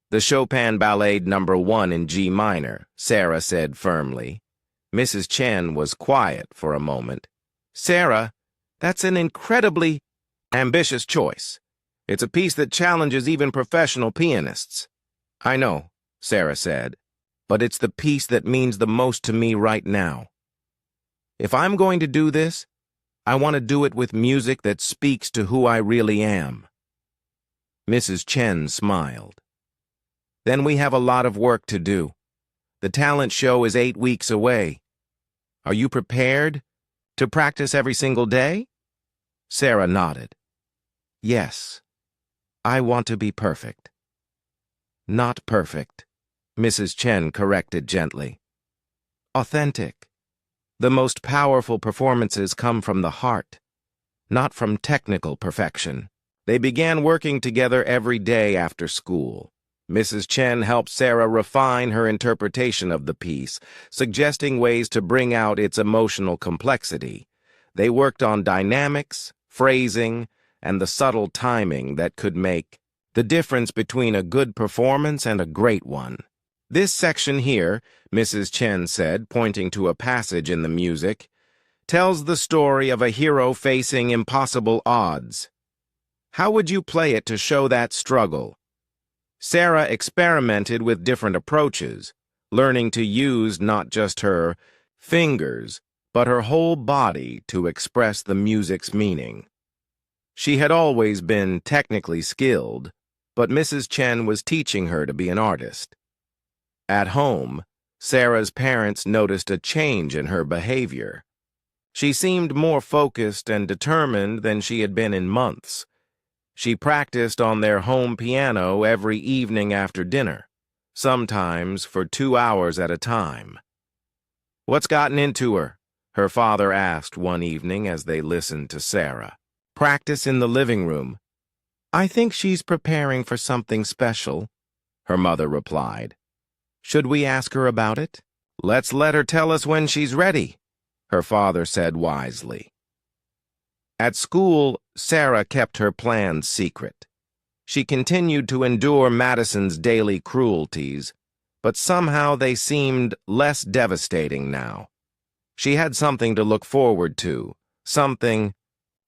"The Chopin Ballade No. 1 in G minor," Sarah said firmly. Mrs. Chen was quiet for a moment. "Sarah, that's an incredibly ambitious choice. It's a piece that challenges even professional pianists." "I know," Sarah said, "but it's the piece that means the most to me right now. If I'm going to do this, I want to do it with music that speaks to who I really am." Mrs. Chen smiled. "Then we have a lot of work to do. The talent show is 8 weeks away. Are you prepared to practice every single day?" Sarah nodded. "Yes, I want to be perfect." "Not perfect," Mrs. Chen corrected gently. "Authentic. The most powerful performances come from the heart, not from technical perfection." They began working together every day after school. Mrs. Chen helped Sarah refine her interpretation of the piece, suggesting ways to bring out its emotional complexity. They worked on dynamics, phrasing, and the subtle timing that could make the difference between a good performance and a great one. "This section here," Mrs. Chen said, pointing to a passage in the music, "tells the story of a hero facing impossible odds. How would you play it to show that struggle?" Sarah experimented with different approaches, learning to use not just her fingers, but her whole body to express the music's meaning. She had always been technically skilled, but Mrs. Chen was teaching her to be an artist. At home, Sarah's parents noticed a change in her behavior. She seemed more focused and determined than she had been in months. She practiced on their home piano every evening after dinner, sometimes for 2 hours at a time. "What's gotten into her?" her father asked one evening as they listened to Sarah. "Practice in the living room." "I think she's preparing for something special," her mother replied. "Should we ask her about it?" "Let's let her tell us when she's ready," her father said wisely. At school, Sarah kept her plans secret. She continued to endure Madison's daily cruelties, but somehow they seemed less devastating now. She had something to look forward to, something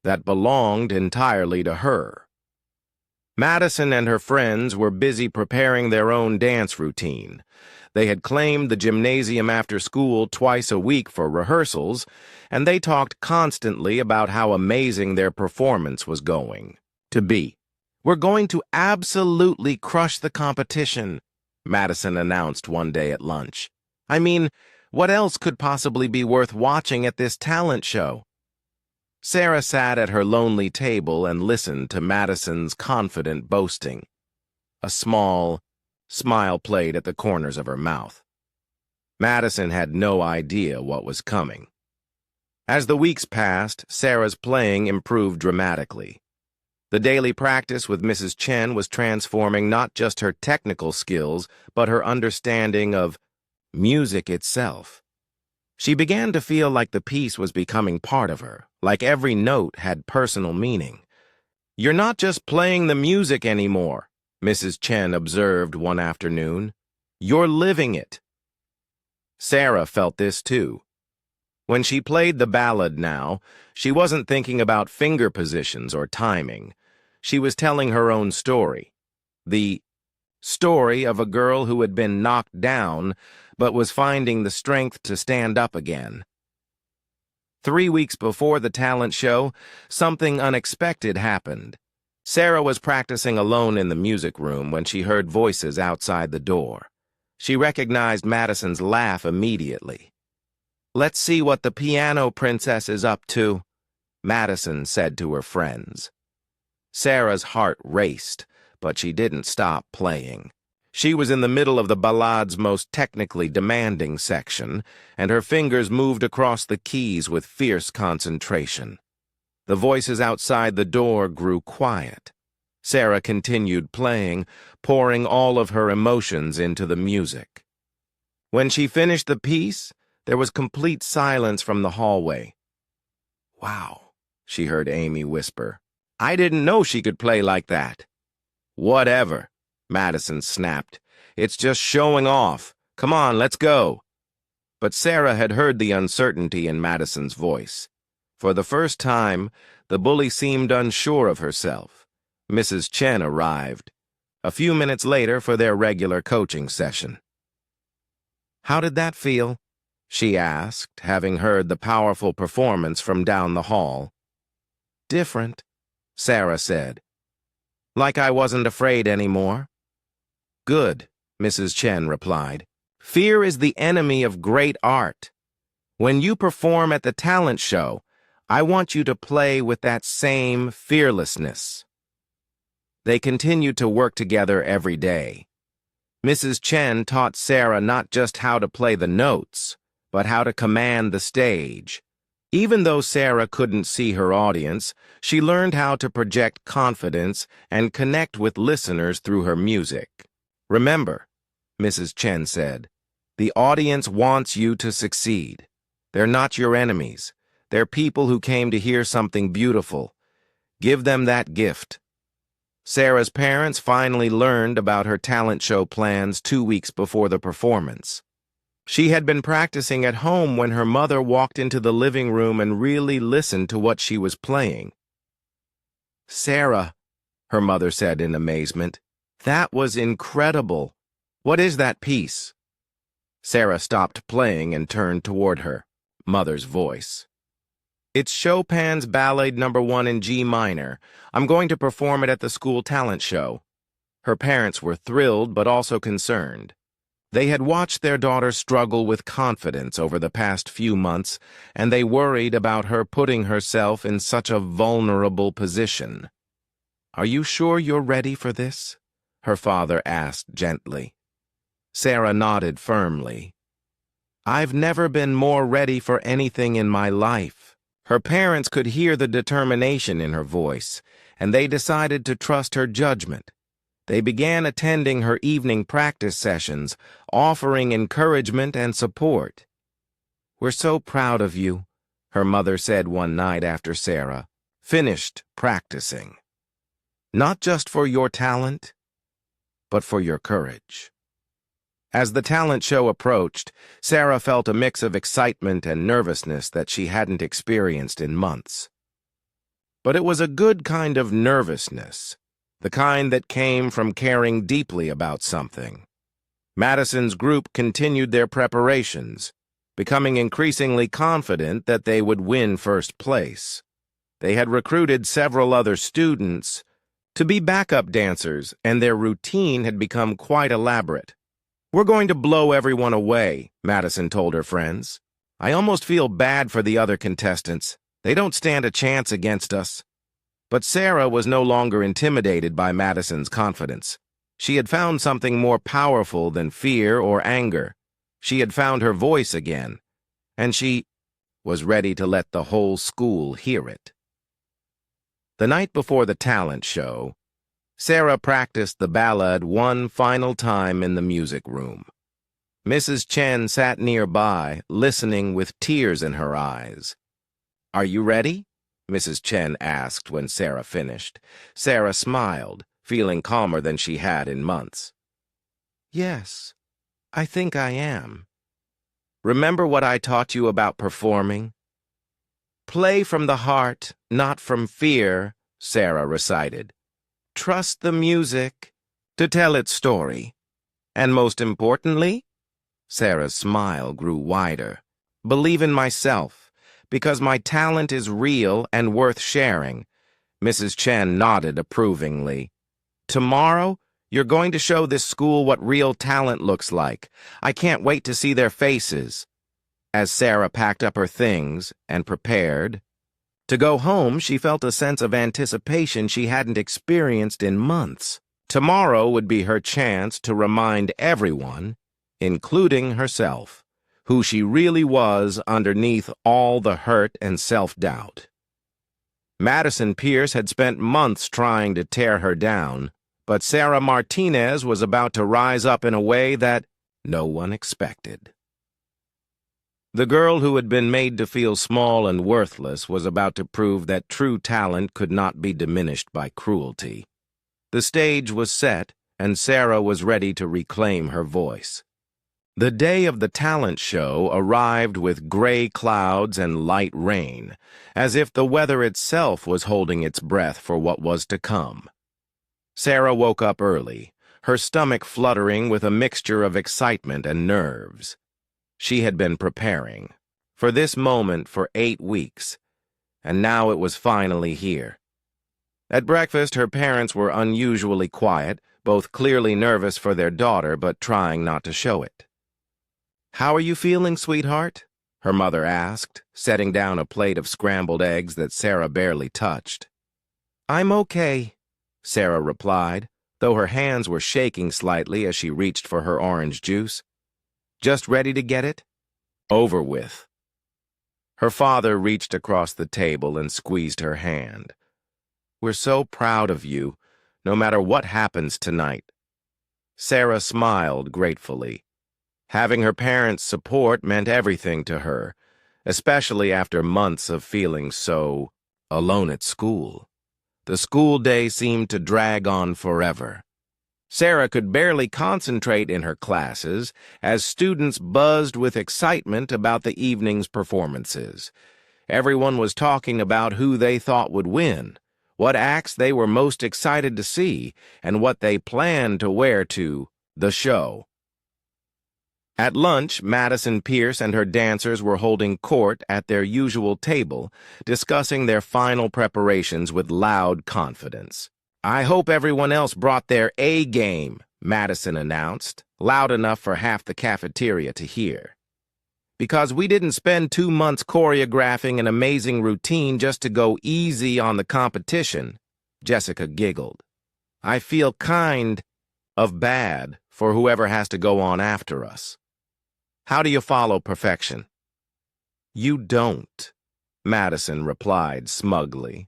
that belonged entirely to her. Madison and her friends were busy preparing their own dance routine. They had claimed the gymnasium after school twice a week for rehearsals, and they talked constantly about how amazing their performance was going to be. "We're going to absolutely crush the competition," Madison announced one day at lunch. "I mean, what else could possibly be worth watching at this talent show?" Sarah sat at her lonely table and listened to Madison's confident boasting. A small smile played at the corners of her mouth. Madison had no idea what was coming. As the weeks passed, Sarah's playing improved dramatically. The daily practice with Mrs. Chen was transforming not just her technical skills, but her understanding of music itself. She began to feel like the piece was becoming part of her, like every note had personal meaning. "You're not just playing the music anymore," Mrs. Chen observed one afternoon. "You're living it." Sarah felt this too. When she played the ballad now, she wasn't thinking about finger positions or timing. She was telling her own story. The story of a girl who had been knocked down but was finding the strength to stand up again. 3 weeks before the talent show, something unexpected happened. Sarah was practicing alone in the music room when she heard voices outside the door. She recognized Madison's laugh immediately. "Let's see what the piano princess is up to," Madison said to her friends. Sarah's heart raced, but she didn't stop playing. She was in the middle of the ballad's most technically demanding section, and her fingers moved across the keys with fierce concentration. The voices outside the door grew quiet. Sarah continued playing, pouring all of her emotions into the music. When she finished the piece, there was complete silence from the hallway. "Wow," she heard Amy whisper. "I didn't know she could play like that." "Whatever," Madison snapped. "It's just showing off. Come on, let's go." But Sarah had heard the uncertainty in Madison's voice. For the first time, the bully seemed unsure of herself. Mrs. Chen arrived, a few minutes later for their regular coaching session. "How did that feel?" she asked, having heard the powerful performance from down the hall. "Different," Sarah said. "Like I wasn't afraid anymore." "Good," Mrs. Chen replied. "Fear is the enemy of great art. When you perform at the talent show, I want you to play with that same fearlessness." They continued to work together every day. Mrs. Chen taught Sarah not just how to play the notes, but how to command the stage. Even though Sarah couldn't see her audience, she learned how to project confidence and connect with listeners through her music. "Remember," Mrs. Chen said, "the audience wants you to succeed. They're not your enemies. They're people who came to hear something beautiful. Give them that gift." Sarah's parents finally learned about her talent show plans 2 weeks before the performance. She had been practicing at home when her mother walked into the living room and really listened to what she was playing. "Sarah," her mother said in amazement, "that was incredible. What is that piece?" Sarah stopped playing and turned toward her mother's voice. It's Chopin's Ballade No. 1 in G minor. I'm going to perform it at the school talent show." Her parents were thrilled but also concerned. They had watched their daughter struggle with confidence over the past few months, and they worried about her putting herself in such a vulnerable position. "Are you sure you're ready for this?" her father asked gently. Sarah nodded firmly. "I've never been more ready for anything in my life." Her parents could hear the determination in her voice, and they decided to trust her judgment. They began attending her evening practice sessions, offering encouragement and support. "We're so proud of you," her mother said one night after Sarah finished practicing. "Not just for your talent, but for your courage." As the talent show approached, Sarah felt a mix of excitement and nervousness that she hadn't experienced in months. But it was a good kind of nervousness, the kind that came from caring deeply about something. Madison's group continued their preparations, becoming increasingly confident that they would win first place. They had recruited several other students to be backup dancers, and their routine had become quite elaborate. "We're going to blow everyone away," Madison told her friends. "I almost feel bad for the other contestants. They don't stand a chance against us." But Sarah was no longer intimidated by Madison's confidence. She had found something more powerful than fear or anger. She had found her voice again, and she was ready to let the whole school hear it. The night before the talent show, Sarah practiced the ballad one final time in the music room. Mrs. Chen sat nearby, listening with tears in her eyes. "Are you ready?" Mrs. Chen asked when Sarah finished. Sarah smiled, feeling calmer than she had in months. "Yes, I think I am. Remember what I taught you about performing? Play from the heart, not from fear," Sarah recited. "Trust the music to tell its story. And most importantly," Sarah's smile grew wider, "believe in myself, because my talent is real and worth sharing." Mrs. Chen nodded approvingly. "Tomorrow, you're going to show this school what real talent looks like. I can't wait to see their faces." As Sarah packed up her things and prepared to go home, she felt a sense of anticipation she hadn't experienced in months. Tomorrow would be her chance to remind everyone, including herself, who she really was underneath all the hurt and self-doubt. Madison Pierce had spent months trying to tear her down, but Sarah Martinez was about to rise up in a way that no one expected. The girl who had been made to feel small and worthless was about to prove that true talent could not be diminished by cruelty. The stage was set, and Sarah was ready to reclaim her voice. The day of the talent show arrived with gray clouds and light rain, as if the weather itself was holding its breath for what was to come. Sarah woke up early, her stomach fluttering with a mixture of excitement and nerves. She had been preparing for this moment for 8 weeks, and now it was finally here. At breakfast, her parents were unusually quiet, both clearly nervous for their daughter but trying not to show it. "How are you feeling, sweetheart?" her mother asked, setting down a plate of scrambled eggs that Sarah barely touched. "I'm okay," Sarah replied, though her hands were shaking slightly as she reached for her orange juice. "Just ready to get it over with." Her father reached across the table and squeezed her hand. "We're so proud of you, no matter what happens tonight." Sarah smiled gratefully. Having her parents' support meant everything to her, especially after months of feeling so alone at school. The school day seemed to drag on forever. Sarah could barely concentrate in her classes as students buzzed with excitement about the evening's performances. Everyone was talking about who they thought would win, what acts they were most excited to see, and what they planned to wear to the show. At lunch, Madison Pierce and her dancers were holding court at their usual table, discussing their final preparations with loud confidence. "I hope everyone else brought their A game," Madison announced, loud enough for half the cafeteria to hear. "Because we didn't spend 2 months choreographing an amazing routine just to go easy on the competition," Jessica giggled. "I feel kind of bad for whoever has to go on after us." "How do you follow perfection?" "You don't," Madison replied smugly.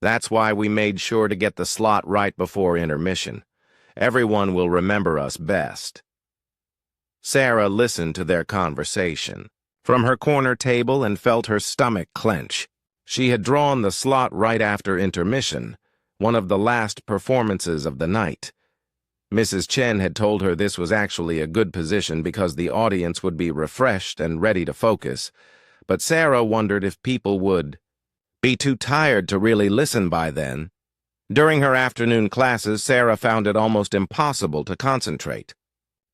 "That's why we made sure to get the slot right before intermission. Everyone will remember us best." Sarah listened to their conversation from her corner table and felt her stomach clench. She had drawn the slot right after intermission, one of the last performances of the night. Mrs. Chen had told her this was actually a good position because the audience would be refreshed and ready to focus, but Sarah wondered if people would be too tired to really listen by then. During her afternoon classes, Sarah found it almost impossible to concentrate.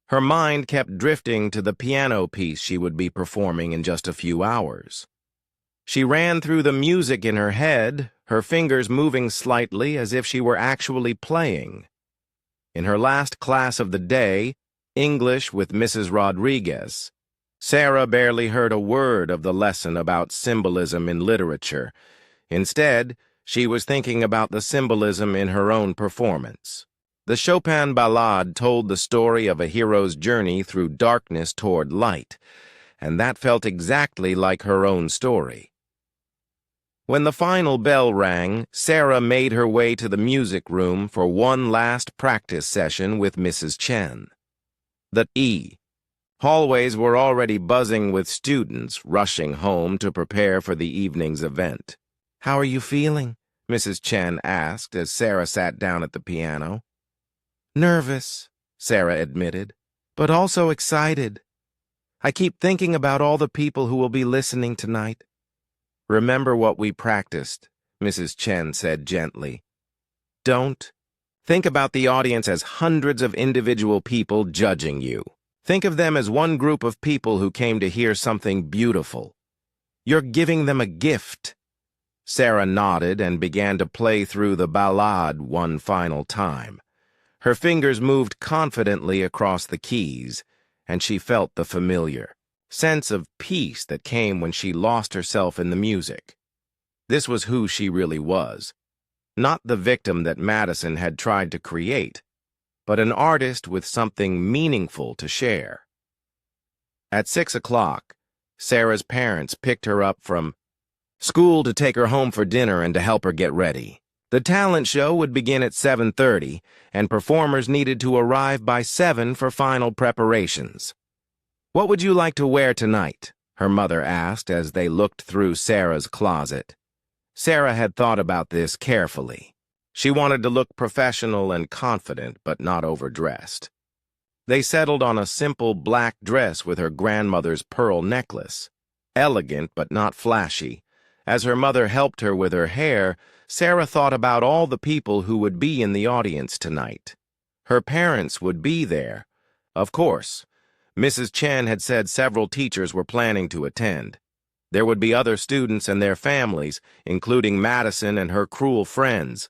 Her mind kept drifting to the piano piece she would be performing in just a few hours. She ran through the music in her head, her fingers moving slightly as if she were actually playing. In her last class of the day, English with Mrs. Rodriguez, Sarah barely heard a word of the lesson about symbolism in literature. Instead, she was thinking about the symbolism in her own performance. The Chopin Ballade told the story of a hero's journey through darkness toward light, and that felt exactly like her own story. When the final bell rang, Sarah made her way to the music room for one last practice session with Mrs. Chen. The hallways were already buzzing with students rushing home to prepare for the evening's event. "How are you feeling?" Mrs. Chen asked as Sarah sat down at the piano. "Nervous," Sarah admitted, "but also excited. I keep thinking about all the people who will be listening tonight." "Remember what we practiced," Mrs. Chen said gently. "Don't think about the audience as hundreds of individual people judging you. Think of them as one group of people who came to hear something beautiful. You're giving them a gift." Sarah nodded and began to play through the ballade one final time. Her fingers moved confidently across the keys, and she felt the familiar sense of peace that came when she lost herself in the music. This was who she really was, not the victim that Madison had tried to create, but an artist with something meaningful to share. At 6 o'clock, Sarah's parents picked her up from school to take her home for dinner and to help her get ready. The talent show would begin at 7:30, and performers needed to arrive by 7 for final preparations. "What would you like to wear tonight?" her mother asked as they looked through Sarah's closet. Sarah had thought about this carefully. She wanted to look professional and confident, but not overdressed. They settled on a simple black dress with her grandmother's pearl necklace. Elegant, but not flashy. As her mother helped her with her hair, Sarah thought about all the people who would be in the audience tonight. Her parents would be there. Of course, Mrs. Chen had said several teachers were planning to attend. There would be other students and their families, including Madison and her cruel friends.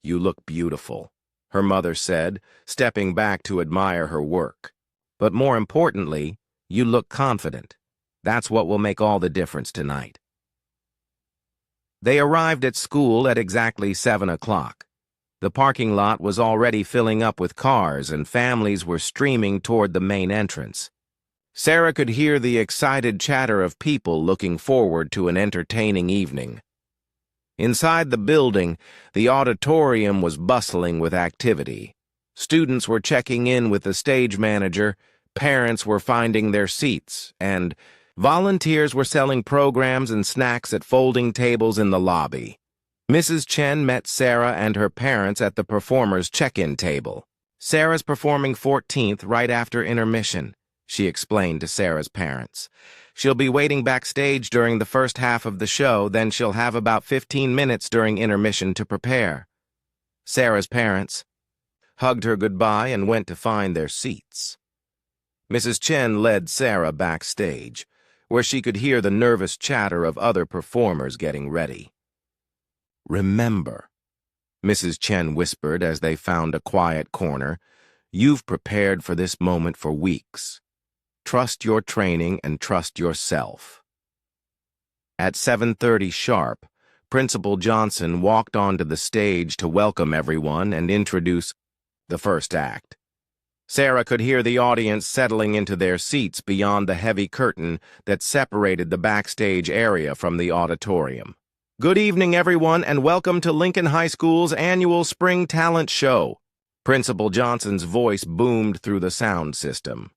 "You look beautiful," her mother said, stepping back to admire her work. "But more importantly, you look confident. That's what will make all the difference tonight." They arrived at school at exactly 7 o'clock. The parking lot was already filling up with cars, and families were streaming toward the main entrance. Sarah could hear the excited chatter of people looking forward to an entertaining evening. Inside the building, the auditorium was bustling with activity. Students were checking in with the stage manager, parents were finding their seats, and volunteers were selling programs and snacks at folding tables in the lobby. Mrs. Chen met Sarah and her parents at the performers' check-in table. "Sarah's performing 14th right after intermission," she explained to Sarah's parents. "She'll be waiting backstage during the first half of the show, then she'll have about 15 minutes during intermission to prepare." Sarah's parents hugged her goodbye and went to find their seats. Mrs. Chen led Sarah backstage, where she could hear the nervous chatter of other performers getting ready. "Remember," Mrs. Chen whispered as they found a quiet corner, "you've prepared for this moment for weeks. Trust your training and trust yourself." At 7:30 sharp, Principal Johnson walked onto the stage to welcome everyone and introduce the first act. Sarah could hear the audience settling into their seats beyond the heavy curtain that separated the backstage area from the auditorium. "Good evening, everyone, and welcome to Lincoln High School's annual Spring Talent Show." Principal Johnson's voice boomed through the sound system.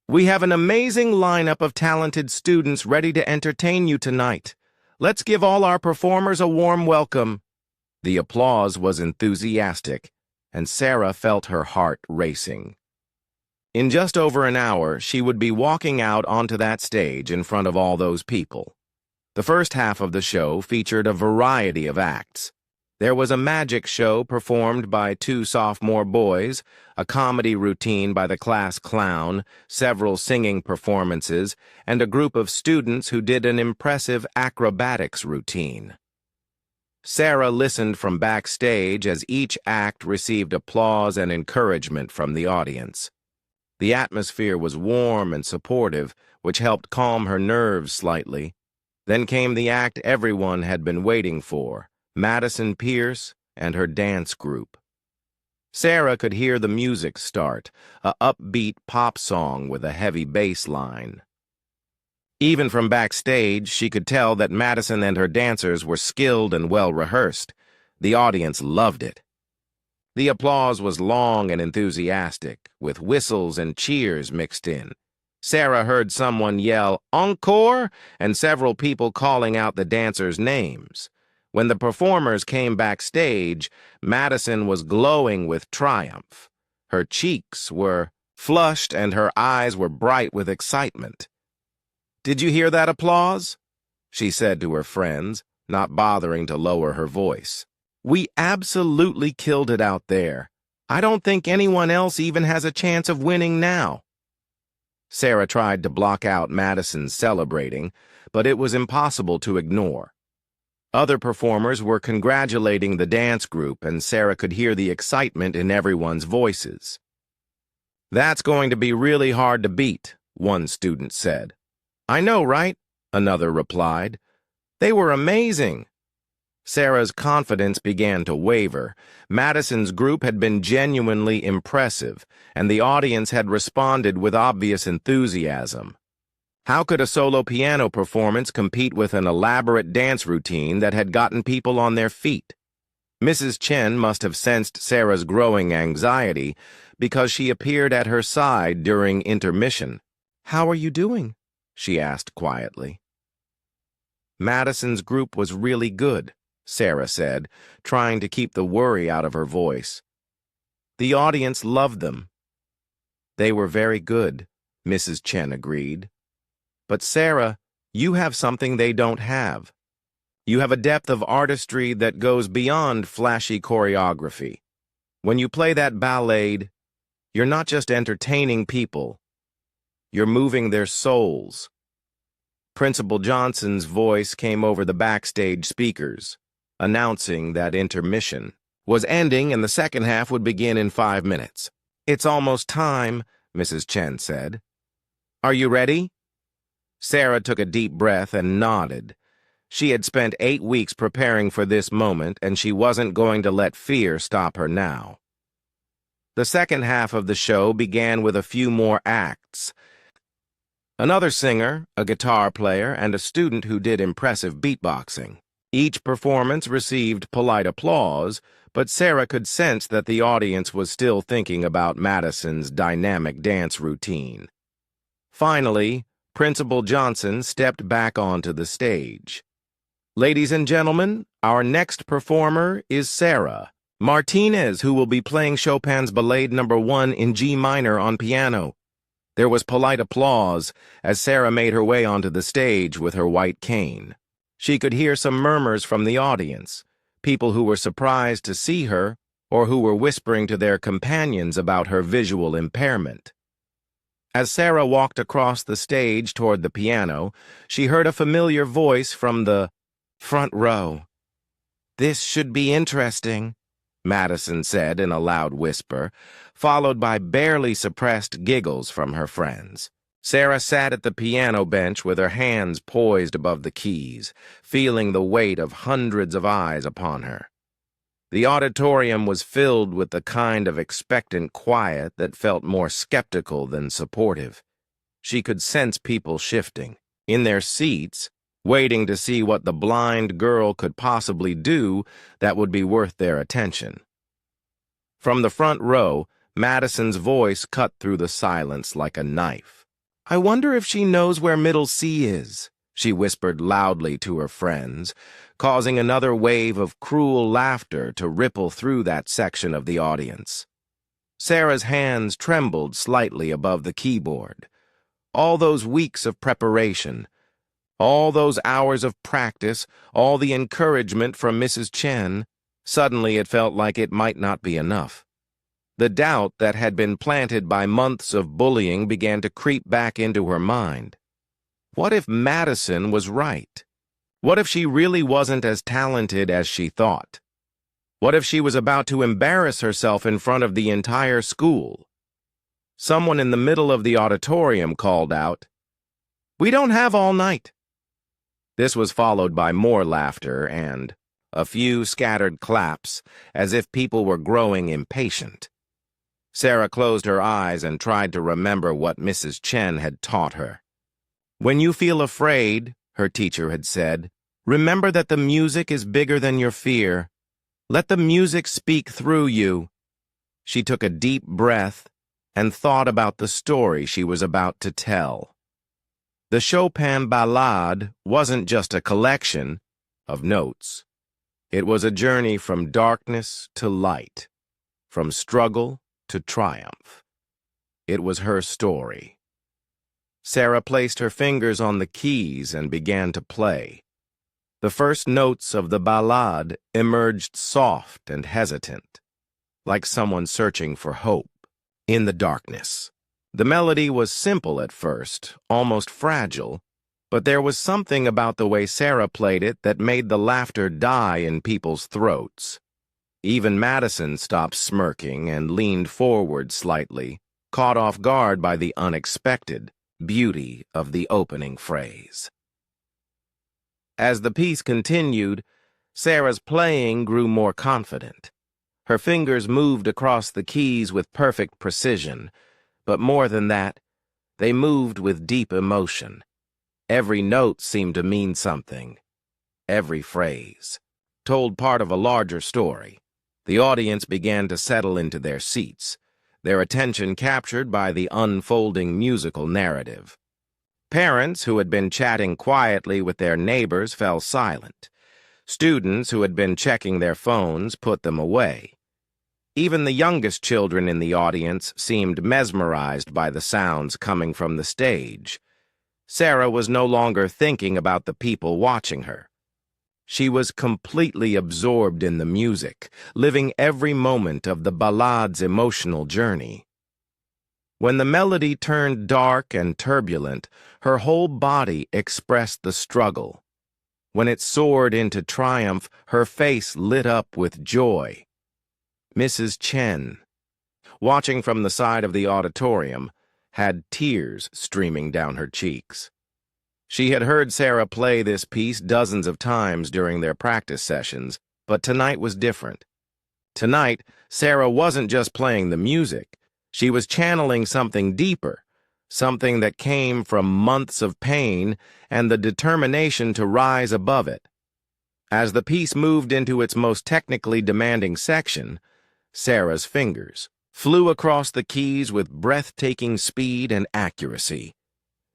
"We have an amazing lineup of talented students ready to entertain you tonight. Let's give all our performers a warm welcome." The applause was enthusiastic, and Sarah felt her heart racing. In just over an hour, she would be walking out onto that stage in front of all those people. The first half of the show featured a variety of acts. There was a magic show performed by 2 sophomore boys, a comedy routine by the class clown, several singing performances, and a group of students who did an impressive acrobatics routine. Sarah listened from backstage as each act received applause and encouragement from the audience. The atmosphere was warm and supportive, which helped calm her nerves slightly. Then came the act everyone had been waiting for, Madison Pierce and her dance group. Sarah could hear the music start, a upbeat pop song with a heavy bass line. Even from backstage, she could tell that Madison and her dancers were skilled and well-rehearsed. The audience loved it. The applause was long and enthusiastic, with whistles and cheers mixed in. Sarah heard someone yell, "Encore!" and several people calling out the dancers' names. When the performers came backstage, Madison was glowing with triumph. Her cheeks were flushed and her eyes were bright with excitement. "Did you hear that applause?" she said to her friends, not bothering to lower her voice. "We absolutely killed it out there. I don't think anyone else even has a chance of winning now." Sarah tried to block out Madison celebrating, but it was impossible to ignore. Other performers were congratulating the dance group, and Sarah could hear the excitement in everyone's voices. "That's going to be really hard to beat," one student said. "I know, right?" another replied. "They were amazing." Sarah's confidence began to waver. Madison's group had been genuinely impressive, and the audience had responded with obvious enthusiasm. How could a solo piano performance compete with an elaborate dance routine that had gotten people on their feet? Mrs. Chen must have sensed Sarah's growing anxiety because she appeared at her side during intermission. "How are you doing?" she asked quietly. "Madison's group was really good," Sarah said, trying to keep the worry out of her voice. "The audience loved them." "They were very good," Mrs. Chen agreed. "But Sarah, you have something they don't have. You have a depth of artistry that goes beyond flashy choreography. When you play that ballet, you're not just entertaining people. You're moving their souls." Principal Johnson's voice came over the backstage speakers, announcing that intermission was ending and the second half would begin in 5 minutes. "It's almost time," Mrs. Chen said. "Are you ready?" Sarah took a deep breath and nodded. She had spent 8 weeks preparing for this moment, and she wasn't going to let fear stop her now. The second half of the show began with a few more acts. Another singer, a guitar player, and a student who did impressive beatboxing. Each performance received polite applause, but Sarah could sense that the audience was still thinking about Madison's dynamic dance routine. Finally, Principal Johnson stepped back onto the stage. "Ladies and gentlemen, our next performer is Sarah Martinez, who will be playing Chopin's Ballade No. 1 in G minor on piano." There was polite applause as Sarah made her way onto the stage with her white cane. She could hear some murmurs from the audience, people who were surprised to see her or who were whispering to their companions about her visual impairment. As Sarah walked across the stage toward the piano, she heard a familiar voice from the front row. "This should be interesting," Madison said in a loud whisper, followed by barely suppressed giggles from her friends. Sarah sat at the piano bench with her hands poised above the keys, feeling the weight of hundreds of eyes upon her. The auditorium was filled with the kind of expectant quiet that felt more skeptical than supportive. She could sense people shifting, in their seats, waiting to see what the blind girl could possibly do that would be worth their attention. From the front row, Madison's voice cut through the silence like a knife. "I wonder if she knows where Middle C is," she whispered loudly to her friends, causing another wave of cruel laughter to ripple through that section of the audience. Sarah's hands trembled slightly above the keyboard. All those weeks of preparation, all those hours of practice, all the encouragement from Mrs. Chen, suddenly it felt like it might not be enough. The doubt that had been planted by months of bullying began to creep back into her mind. What if Madison was right? What if she really wasn't as talented as she thought? What if she was about to embarrass herself in front of the entire school? Someone in the middle of the auditorium called out, "We don't have all night." This was followed by more laughter and a few scattered claps, as if people were growing impatient. Sarah closed her eyes and tried to remember what Mrs. Chen had taught her. "When you feel afraid," her teacher had said, "remember that the music is bigger than your fear. Let the music speak through you." She took a deep breath and thought about the story she was about to tell. The Chopin Ballade wasn't just a collection of notes. It was a journey from darkness to light, from struggle to triumph. It was her story. Sarah placed her fingers on the keys and began to play. The first notes of the ballade emerged soft and hesitant, like someone searching for hope in the darkness. The melody was simple at first, almost fragile, but there was something about the way Sarah played it that made the laughter die in people's throats. Even Madison stopped smirking and leaned forward slightly, caught off guard by the unexpected beauty of the opening phrase. As the piece continued, Sarah's playing grew more confident. Her fingers moved across the keys with perfect precision, but more than that, they moved with deep emotion. Every note seemed to mean something. Every phrase told part of a larger story. The audience began to settle into their seats, their attention captured by the unfolding musical narrative. Parents who had been chatting quietly with their neighbors fell silent. Students who had been checking their phones put them away. Even the youngest children in the audience seemed mesmerized by the sounds coming from the stage. Sarah was no longer thinking about the people watching her. She was completely absorbed in the music, living every moment of the ballade's emotional journey. When the melody turned dark and turbulent, her whole body expressed the struggle. When it soared into triumph, her face lit up with joy. Mrs. Chen, watching from the side of the auditorium, had tears streaming down her cheeks. She had heard Sarah play this piece dozens of times during their practice sessions, but tonight was different. Tonight, Sarah wasn't just playing the music. She was channeling something deeper, something that came from months of pain and the determination to rise above it. As the piece moved into its most technically demanding section, Sarah's fingers flew across the keys with breathtaking speed and accuracy.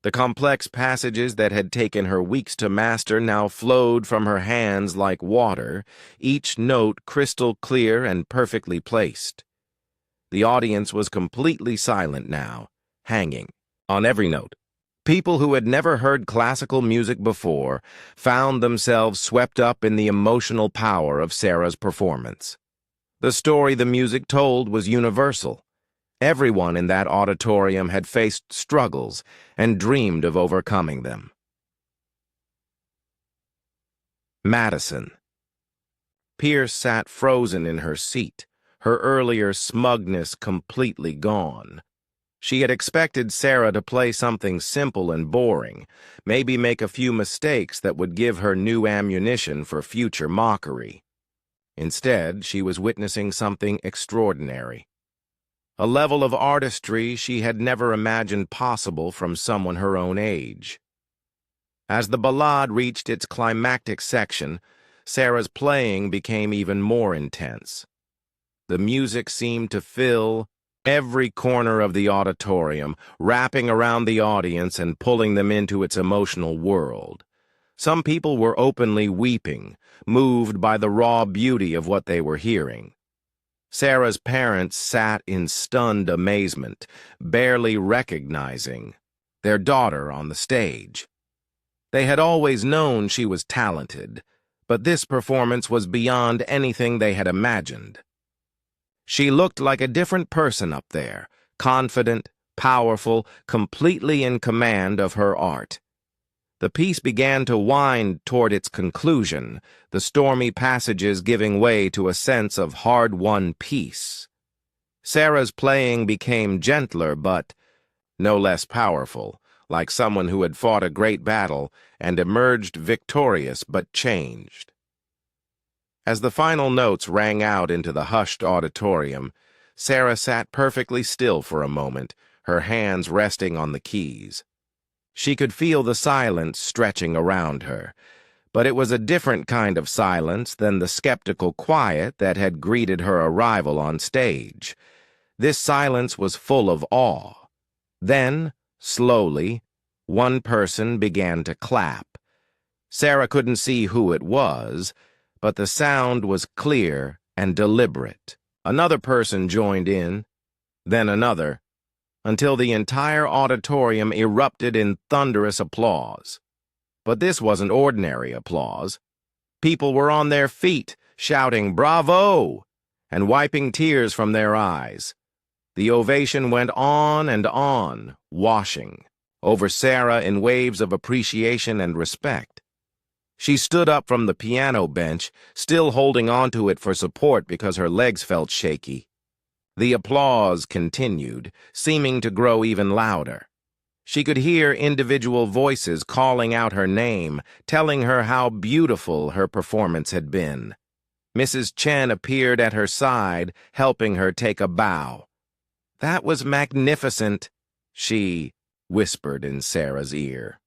The complex passages that had taken her weeks to master now flowed from her hands like water, each note crystal clear and perfectly placed. The audience was completely silent now, hanging on every note. People who had never heard classical music before found themselves swept up in the emotional power of Sarah's performance. The story the music told was universal. Everyone in that auditorium had faced struggles and dreamed of overcoming them. Madison. Pierce sat frozen in her seat, her earlier smugness completely gone. She had expected Sarah to play something simple and boring, maybe make a few mistakes that would give her new ammunition for future mockery. Instead, she was witnessing something extraordinary. A level of artistry she had never imagined possible from someone her own age. As the ballade reached its climactic section, Sarah's playing became even more intense. The music seemed to fill every corner of the auditorium, wrapping around the audience and pulling them into its emotional world. Some people were openly weeping, moved by the raw beauty of what they were hearing. Sarah's parents sat in stunned amazement, barely recognizing their daughter on the stage. They had always known she was talented, but this performance was beyond anything they had imagined. She looked like a different person up there, confident, powerful, completely in command of her art. The piece began to wind toward its conclusion, the stormy passages giving way to a sense of hard-won peace. Sarah's playing became gentler but no less powerful, like someone who had fought a great battle and emerged victorious but changed. As the final notes rang out into the hushed auditorium, Sarah sat perfectly still for a moment, her hands resting on the keys. She could feel the silence stretching around her, but it was a different kind of silence than the skeptical quiet that had greeted her arrival on stage. This silence was full of awe. Then, slowly, one person began to clap. Sarah couldn't see who it was, but the sound was clear and deliberate. Another person joined in, then another, until the entire auditorium erupted in thunderous applause. But this wasn't ordinary applause. People were on their feet, shouting "Bravo!" and wiping tears from their eyes. The ovation went on and on, washing over Sarah in waves of appreciation and respect. She stood up from the piano bench, still holding onto it for support because her legs felt shaky. The applause continued, seeming to grow even louder. She could hear individual voices calling out her name, telling her how beautiful her performance had been. Mrs. Chen appeared at her side, helping her take a bow. "That was magnificent," she whispered in Sarah's ear.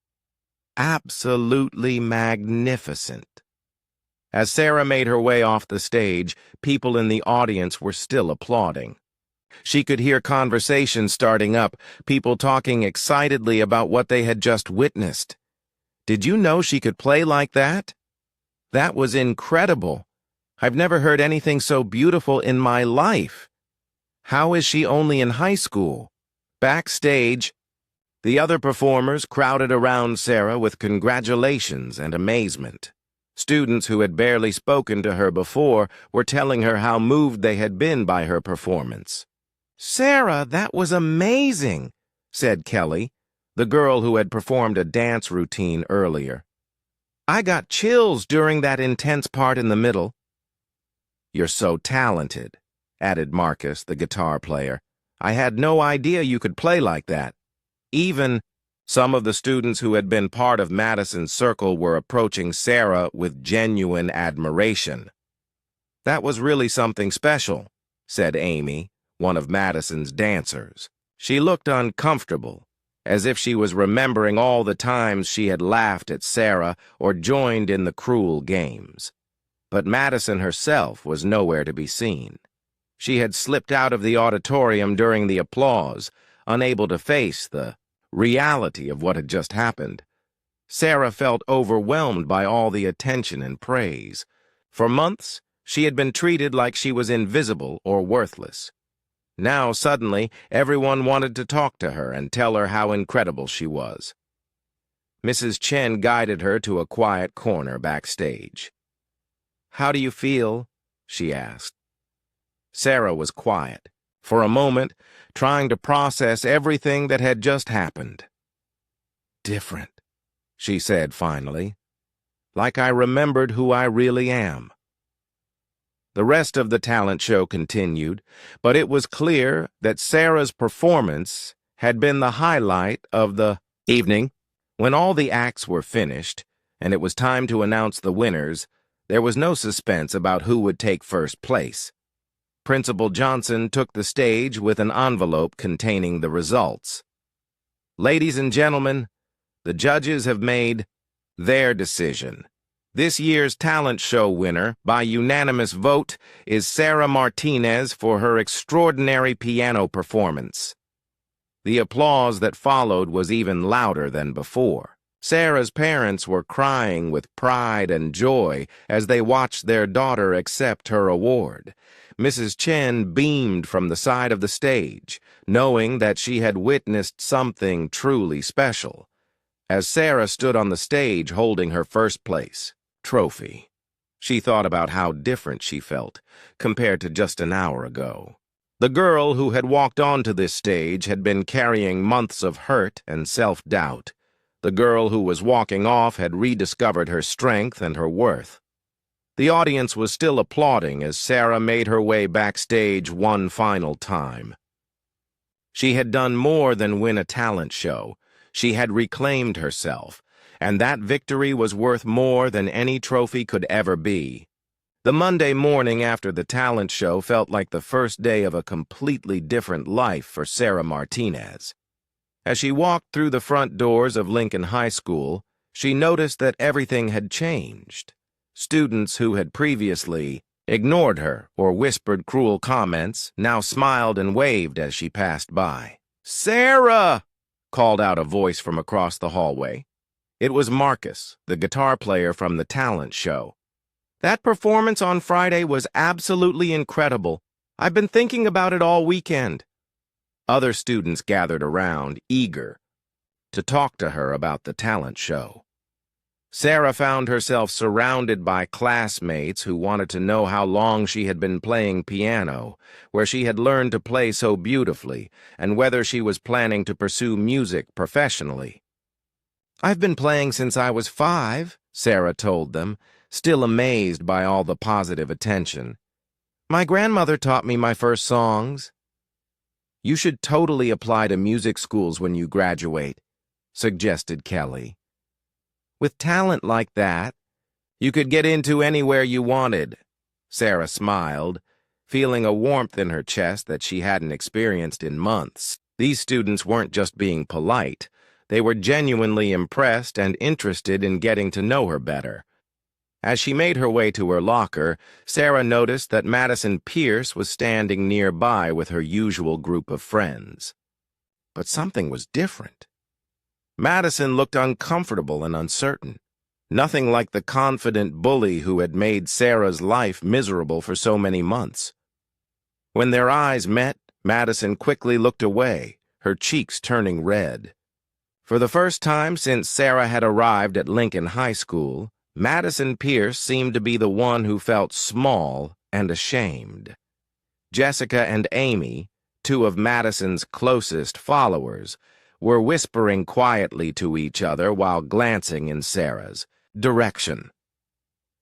"Absolutely magnificent." As Sarah made her way off the stage, people in the audience were still applauding. She could hear conversations starting up, people talking excitedly about what they had just witnessed. "Did you know she could play like that? That was incredible. I've never heard anything so beautiful in my life. How is she only in high school?" Backstage, the other performers crowded around Sarah with congratulations and amazement. Students who had barely spoken to her before were telling her how moved they had been by her performance. "Sarah, that was amazing," said Kelly, the girl who had performed a dance routine earlier. "I got chills during that intense part in the middle." "You're so talented," added Marcus, the guitar player. "I had no idea you could play like that." Even some of the students who had been part of Madison's circle were approaching Sarah with genuine admiration. "That was really something special," said Amy, one of Madison's dancers. She looked uncomfortable, as if she was remembering all the times she had laughed at Sarah or joined in the cruel games. But Madison herself was nowhere to be seen. She had slipped out of the auditorium during the applause, unable to face the reality of what had just happened. Sarah felt overwhelmed by all the attention and praise. For months, she had been treated like she was invisible or worthless. Now, suddenly, everyone wanted to talk to her and tell her how incredible she was. Mrs. Chen guided her to a quiet corner backstage. "How do you feel?" she asked. Sarah was quiet, for a moment, trying to process everything that had just happened. "Different," she said finally, "like I remembered who I really am." The rest of the talent show continued, but it was clear that Sarah's performance had been the highlight of the evening. When all the acts were finished, and it was time to announce the winners, there was no suspense about who would take first place. Principal Johnson took the stage with an envelope containing the results. "Ladies and gentlemen, the judges have made their decision. This year's talent show winner, by unanimous vote, is Sarah Martinez for her extraordinary piano performance." The applause that followed was even louder than before. Sarah's parents were crying with pride and joy as they watched their daughter accept her award. Mrs. Chen beamed from the side of the stage, knowing that she had witnessed something truly special. As Sarah stood on the stage holding her first-place trophy, she thought about how different she felt compared to just an hour ago. The girl who had walked onto this stage had been carrying months of hurt and self-doubt. The girl who was walking off had rediscovered her strength and her worth. The audience was still applauding as Sarah made her way backstage one final time. She had done more than win a talent show. She had reclaimed herself, and that victory was worth more than any trophy could ever be. The Monday morning after the talent show felt like the first day of a completely different life for Sarah Martinez. As she walked through the front doors of Lincoln High School, she noticed that everything had changed. Students who had previously ignored her or whispered cruel comments now smiled and waved as she passed by. "Sarah!" called out a voice from across the hallway. It was Marcus, the guitar player from the talent show. "That performance on Friday was absolutely incredible. I've been thinking about it all weekend." Other students gathered around, eager to talk to her about the talent show. Sarah found herself surrounded by classmates who wanted to know how long she had been playing piano, where she had learned to play so beautifully, and whether she was planning to pursue music professionally. "I've been playing since I was 5, Sarah told them, still amazed by all the positive attention. "My grandmother taught me my first songs." "You should totally apply to music schools when you graduate," suggested Kelly. "With talent like that, you could get into anywhere you wanted." Sarah smiled, feeling a warmth in her chest that she hadn't experienced in months. These students weren't just being polite. They were genuinely impressed and interested in getting to know her better. As she made her way to her locker, Sarah noticed that Madison Pierce was standing nearby with her usual group of friends. But something was different. Madison looked uncomfortable and uncertain, nothing like the confident bully who had made Sarah's life miserable for so many months. When their eyes met, Madison quickly looked away, her cheeks turning red. For the first time since Sarah had arrived at Lincoln High School, Madison Pierce seemed to be the one who felt small and ashamed. Jessica and Amy, two of Madison's closest followers, were whispering quietly to each other while glancing in Sarah's direction.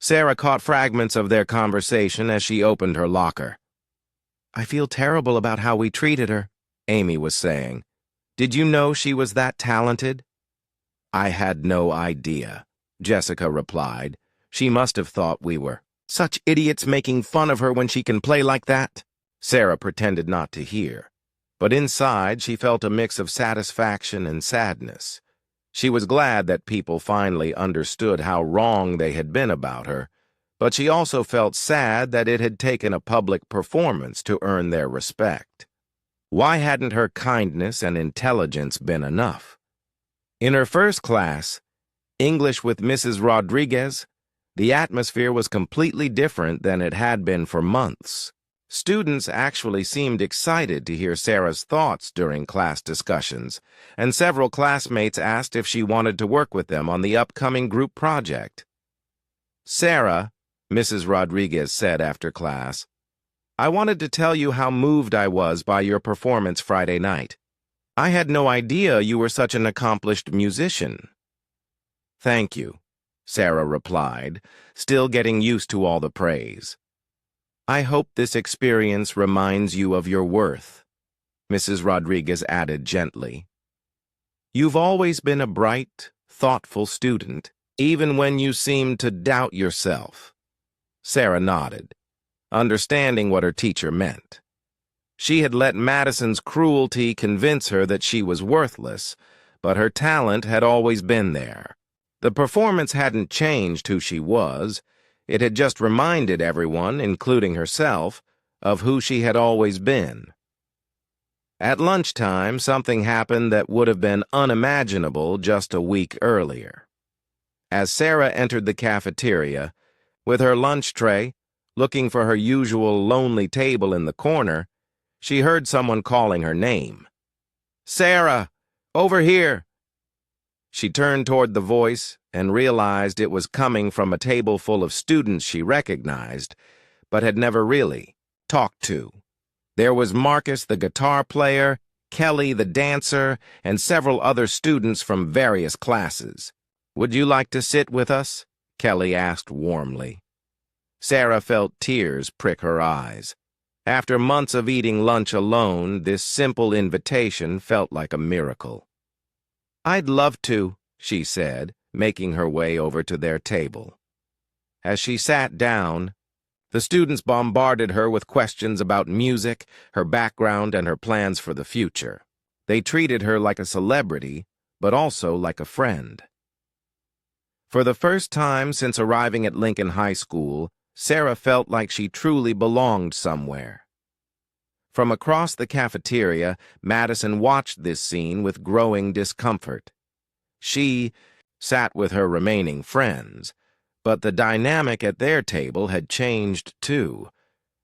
Sarah caught fragments of their conversation as she opened her locker. "I feel terrible about how we treated her," Amy was saying. "Did you know she was that talented?" "I had no idea," Jessica replied. "She must have thought we were such idiots making fun of her when she can play like that." Sarah pretended not to hear, but inside she felt a mix of satisfaction and sadness. She was glad that people finally understood how wrong they had been about her, but she also felt sad that it had taken a public performance to earn their respect. Why hadn't her kindness and intelligence been enough? In her first class, English with Mrs. Rodriguez, the atmosphere was completely different than it had been for months. Students actually seemed excited to hear Sarah's thoughts during class discussions, and several classmates asked if she wanted to work with them on the upcoming group project. "Sarah," Mrs. Rodriguez said after class, I wanted to tell you how moved I was by your performance Friday night. I had no idea you were such an accomplished musician." "Thank you," Sarah replied, still getting used to all the praise. "I hope this experience reminds you of your worth," Mrs. Rodriguez added gently. "You've always been a bright, thoughtful student, even when you seemed to doubt yourself." Sarah nodded, understanding what her teacher meant. She had let Madison's cruelty convince her that she was worthless, but her talent had always been there. The performance hadn't changed who she was. It had just reminded everyone, including herself, of who she had always been. At lunchtime, something happened that would have been unimaginable just a week earlier. As Sarah entered the cafeteria, with her lunch tray, looking for her usual lonely table in the corner, she heard someone calling her name. "Sarah, over here!" She turned toward the voice and realized it was coming from a table full of students she recognized, but had never really talked to. There was Marcus, the guitar player, Kelly, the dancer, and several other students from various classes. "Would you like to sit with us?" Kelly asked warmly. Sarah felt tears prick her eyes. After months of eating lunch alone, this simple invitation felt like a miracle. "I'd love to," she said, making her way over to their table. As she sat down, the students bombarded her with questions about music, her background, and her plans for the future. They treated her like a celebrity, but also like a friend. For the first time since arriving at Lincoln High School, Sarah felt like she truly belonged somewhere. From across the cafeteria, Madison watched this scene with growing discomfort. She sat with her remaining friends, but the dynamic at their table had changed too.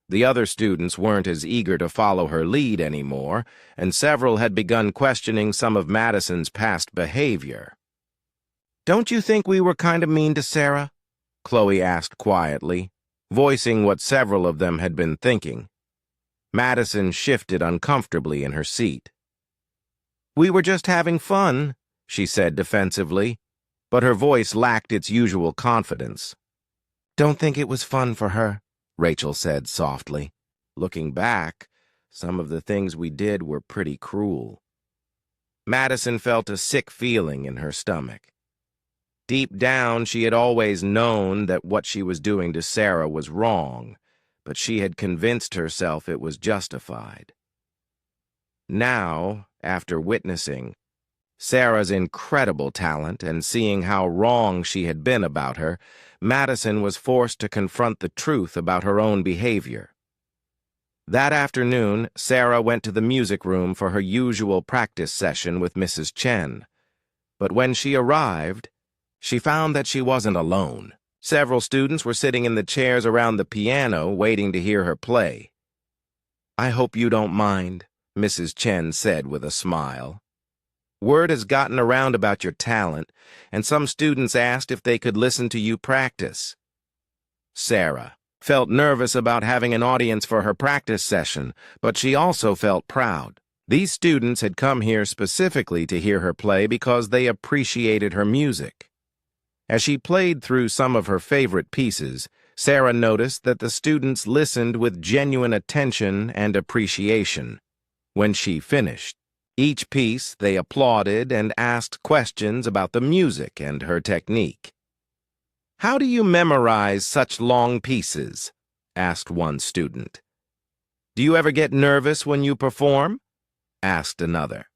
The other students weren't as eager to follow her lead anymore, and several had begun questioning some of Madison's past behavior. "Don't you think we were kind of mean to Sarah?" Chloe asked quietly, voicing what several of them had been thinking. Madison shifted uncomfortably in her seat. "We were just having fun," she said defensively, but her voice lacked its usual confidence. "Don't think it was fun for her," Rachel said softly. "Looking back, some of the things we did were pretty cruel." Madison felt a sick feeling in her stomach. Deep down, she had always known that what she was doing to Sarah was wrong, but she had convinced herself it was justified. Now, after witnessing Sarah's incredible talent and seeing how wrong she had been about her, Madison was forced to confront the truth about her own behavior. That afternoon, Sarah went to the music room for her usual practice session with Mrs. Chen. But when she arrived, she found that she wasn't alone. Several students were sitting in the chairs around the piano waiting to hear her play. "I hope you don't mind," Mrs. Chen said with a smile. "Word has gotten around about your talent, and some students asked if they could listen to you practice." Sarah felt nervous about having an audience for her practice session, but she also felt proud. These students had come here specifically to hear her play because they appreciated her music. As she played through some of her favorite pieces, Sarah noticed that the students listened with genuine attention and appreciation. When she finished each piece, they applauded and asked questions about the music and her technique. "How do you memorize such long pieces?" asked one student. "Do you ever get nervous when you perform?" asked another.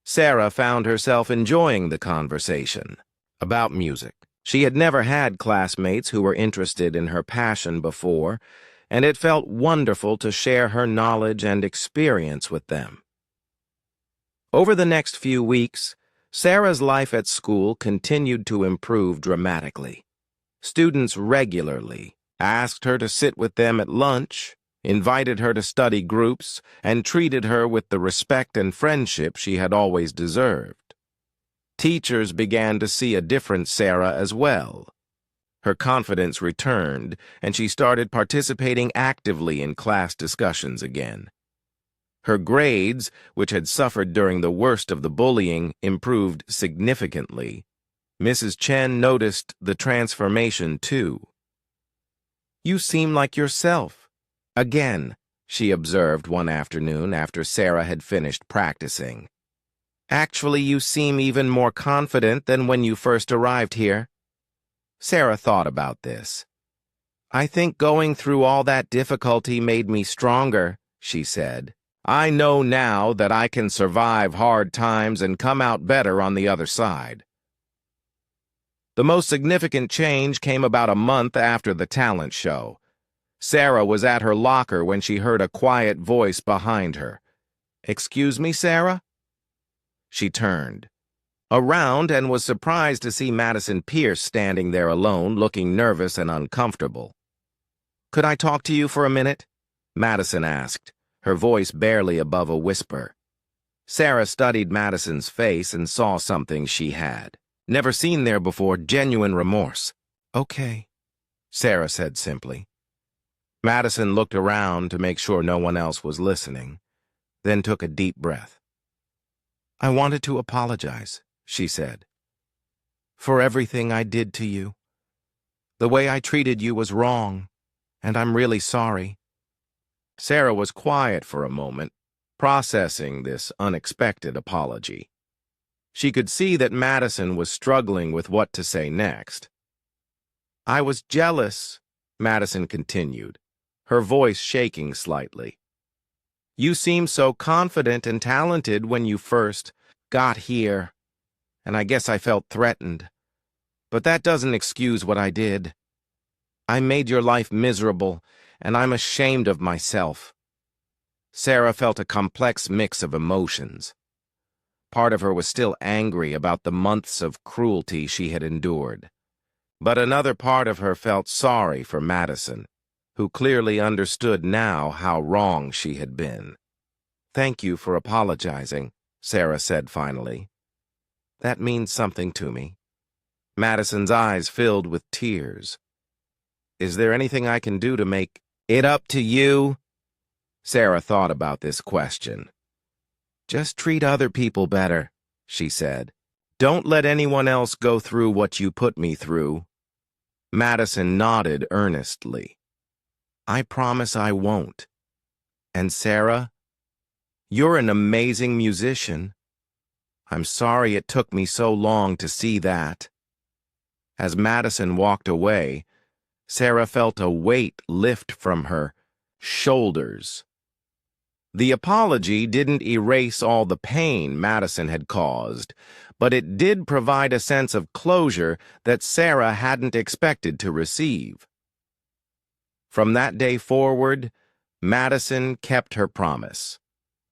Sarah found herself enjoying the conversation about music. She had never had classmates who were interested in her passion before, and it felt wonderful to share her knowledge and experience with them. Over the next few weeks, Sarah's life at school continued to improve dramatically. Students regularly asked her to sit with them at lunch, invited her to study groups, and treated her with the respect and friendship she had always deserved. Teachers began to see a different Sarah as well. Her confidence returned, and she started participating actively in class discussions again. Her grades, which had suffered during the worst of the bullying, improved significantly. Mrs. Chen noticed the transformation, too. "You seem like yourself." "Again," she observed one afternoon after Sarah had finished practicing. "Actually, you seem even more confident than when you first arrived here." Sarah thought about this. "I think going through all that difficulty made me stronger," she said. "I know now that I can survive hard times and come out better on the other side." The most significant change came about a month after the talent show. Sarah was at her locker when she heard a quiet voice behind her. "Excuse me, Sarah?" She turned around and was surprised to see Madison Pierce standing there alone, looking nervous and uncomfortable. "Could I talk to you for a minute?" Madison asked, her voice barely above a whisper. Sarah studied Madison's face and saw something she had never seen there before: genuine remorse. "Okay," Sarah said simply. Madison looked around to make sure no one else was listening, then took a deep breath. "I wanted to apologize," she said, "for everything I did to you. The way I treated you was wrong, and I'm really sorry." Sarah was quiet for a moment, processing this unexpected apology. She could see that Madison was struggling with what to say next. "I was jealous," Madison continued, her voice shaking slightly. "You seemed so confident and talented when you first got here, and I guess I felt threatened. But that doesn't excuse what I did. I made your life miserable, and I'm ashamed of myself." Sarah felt a complex mix of emotions. Part of her was still angry about the months of cruelty she had endured, but another part of her felt sorry for Madison, who clearly understood now how wrong she had been. "Thank you for apologizing," Sarah said finally. "That means something to me." Madison's eyes filled with tears. "Is there anything I can do to make it up to you?" Sarah thought about this question. "Just treat other people better," she said. "Don't let anyone else go through what you put me through." Madison nodded earnestly. "I promise I won't. And Sarah, you're an amazing musician. I'm sorry it took me so long to see that." As Madison walked away, Sarah felt a weight lift from her shoulders. The apology didn't erase all the pain Madison had caused, but it did provide a sense of closure that Sarah hadn't expected to receive. From that day forward, Madison kept her promise.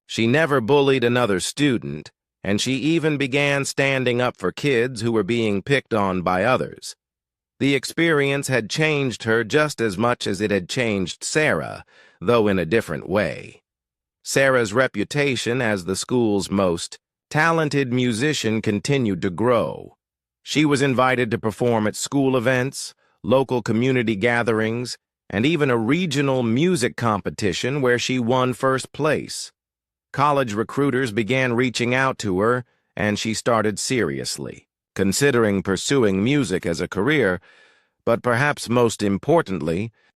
She never bullied another student, and she even began standing up for kids who were being picked on by others. The experience had changed her just as much as it had changed Sarah, though in a different way. Sarah's reputation as the school's most talented musician continued to grow. She was invited to perform at school events, local community gatherings, and even a regional music competition where she won first place. College recruiters began reaching out to her, and she started seriously considering pursuing music as a career, but perhaps most importantly,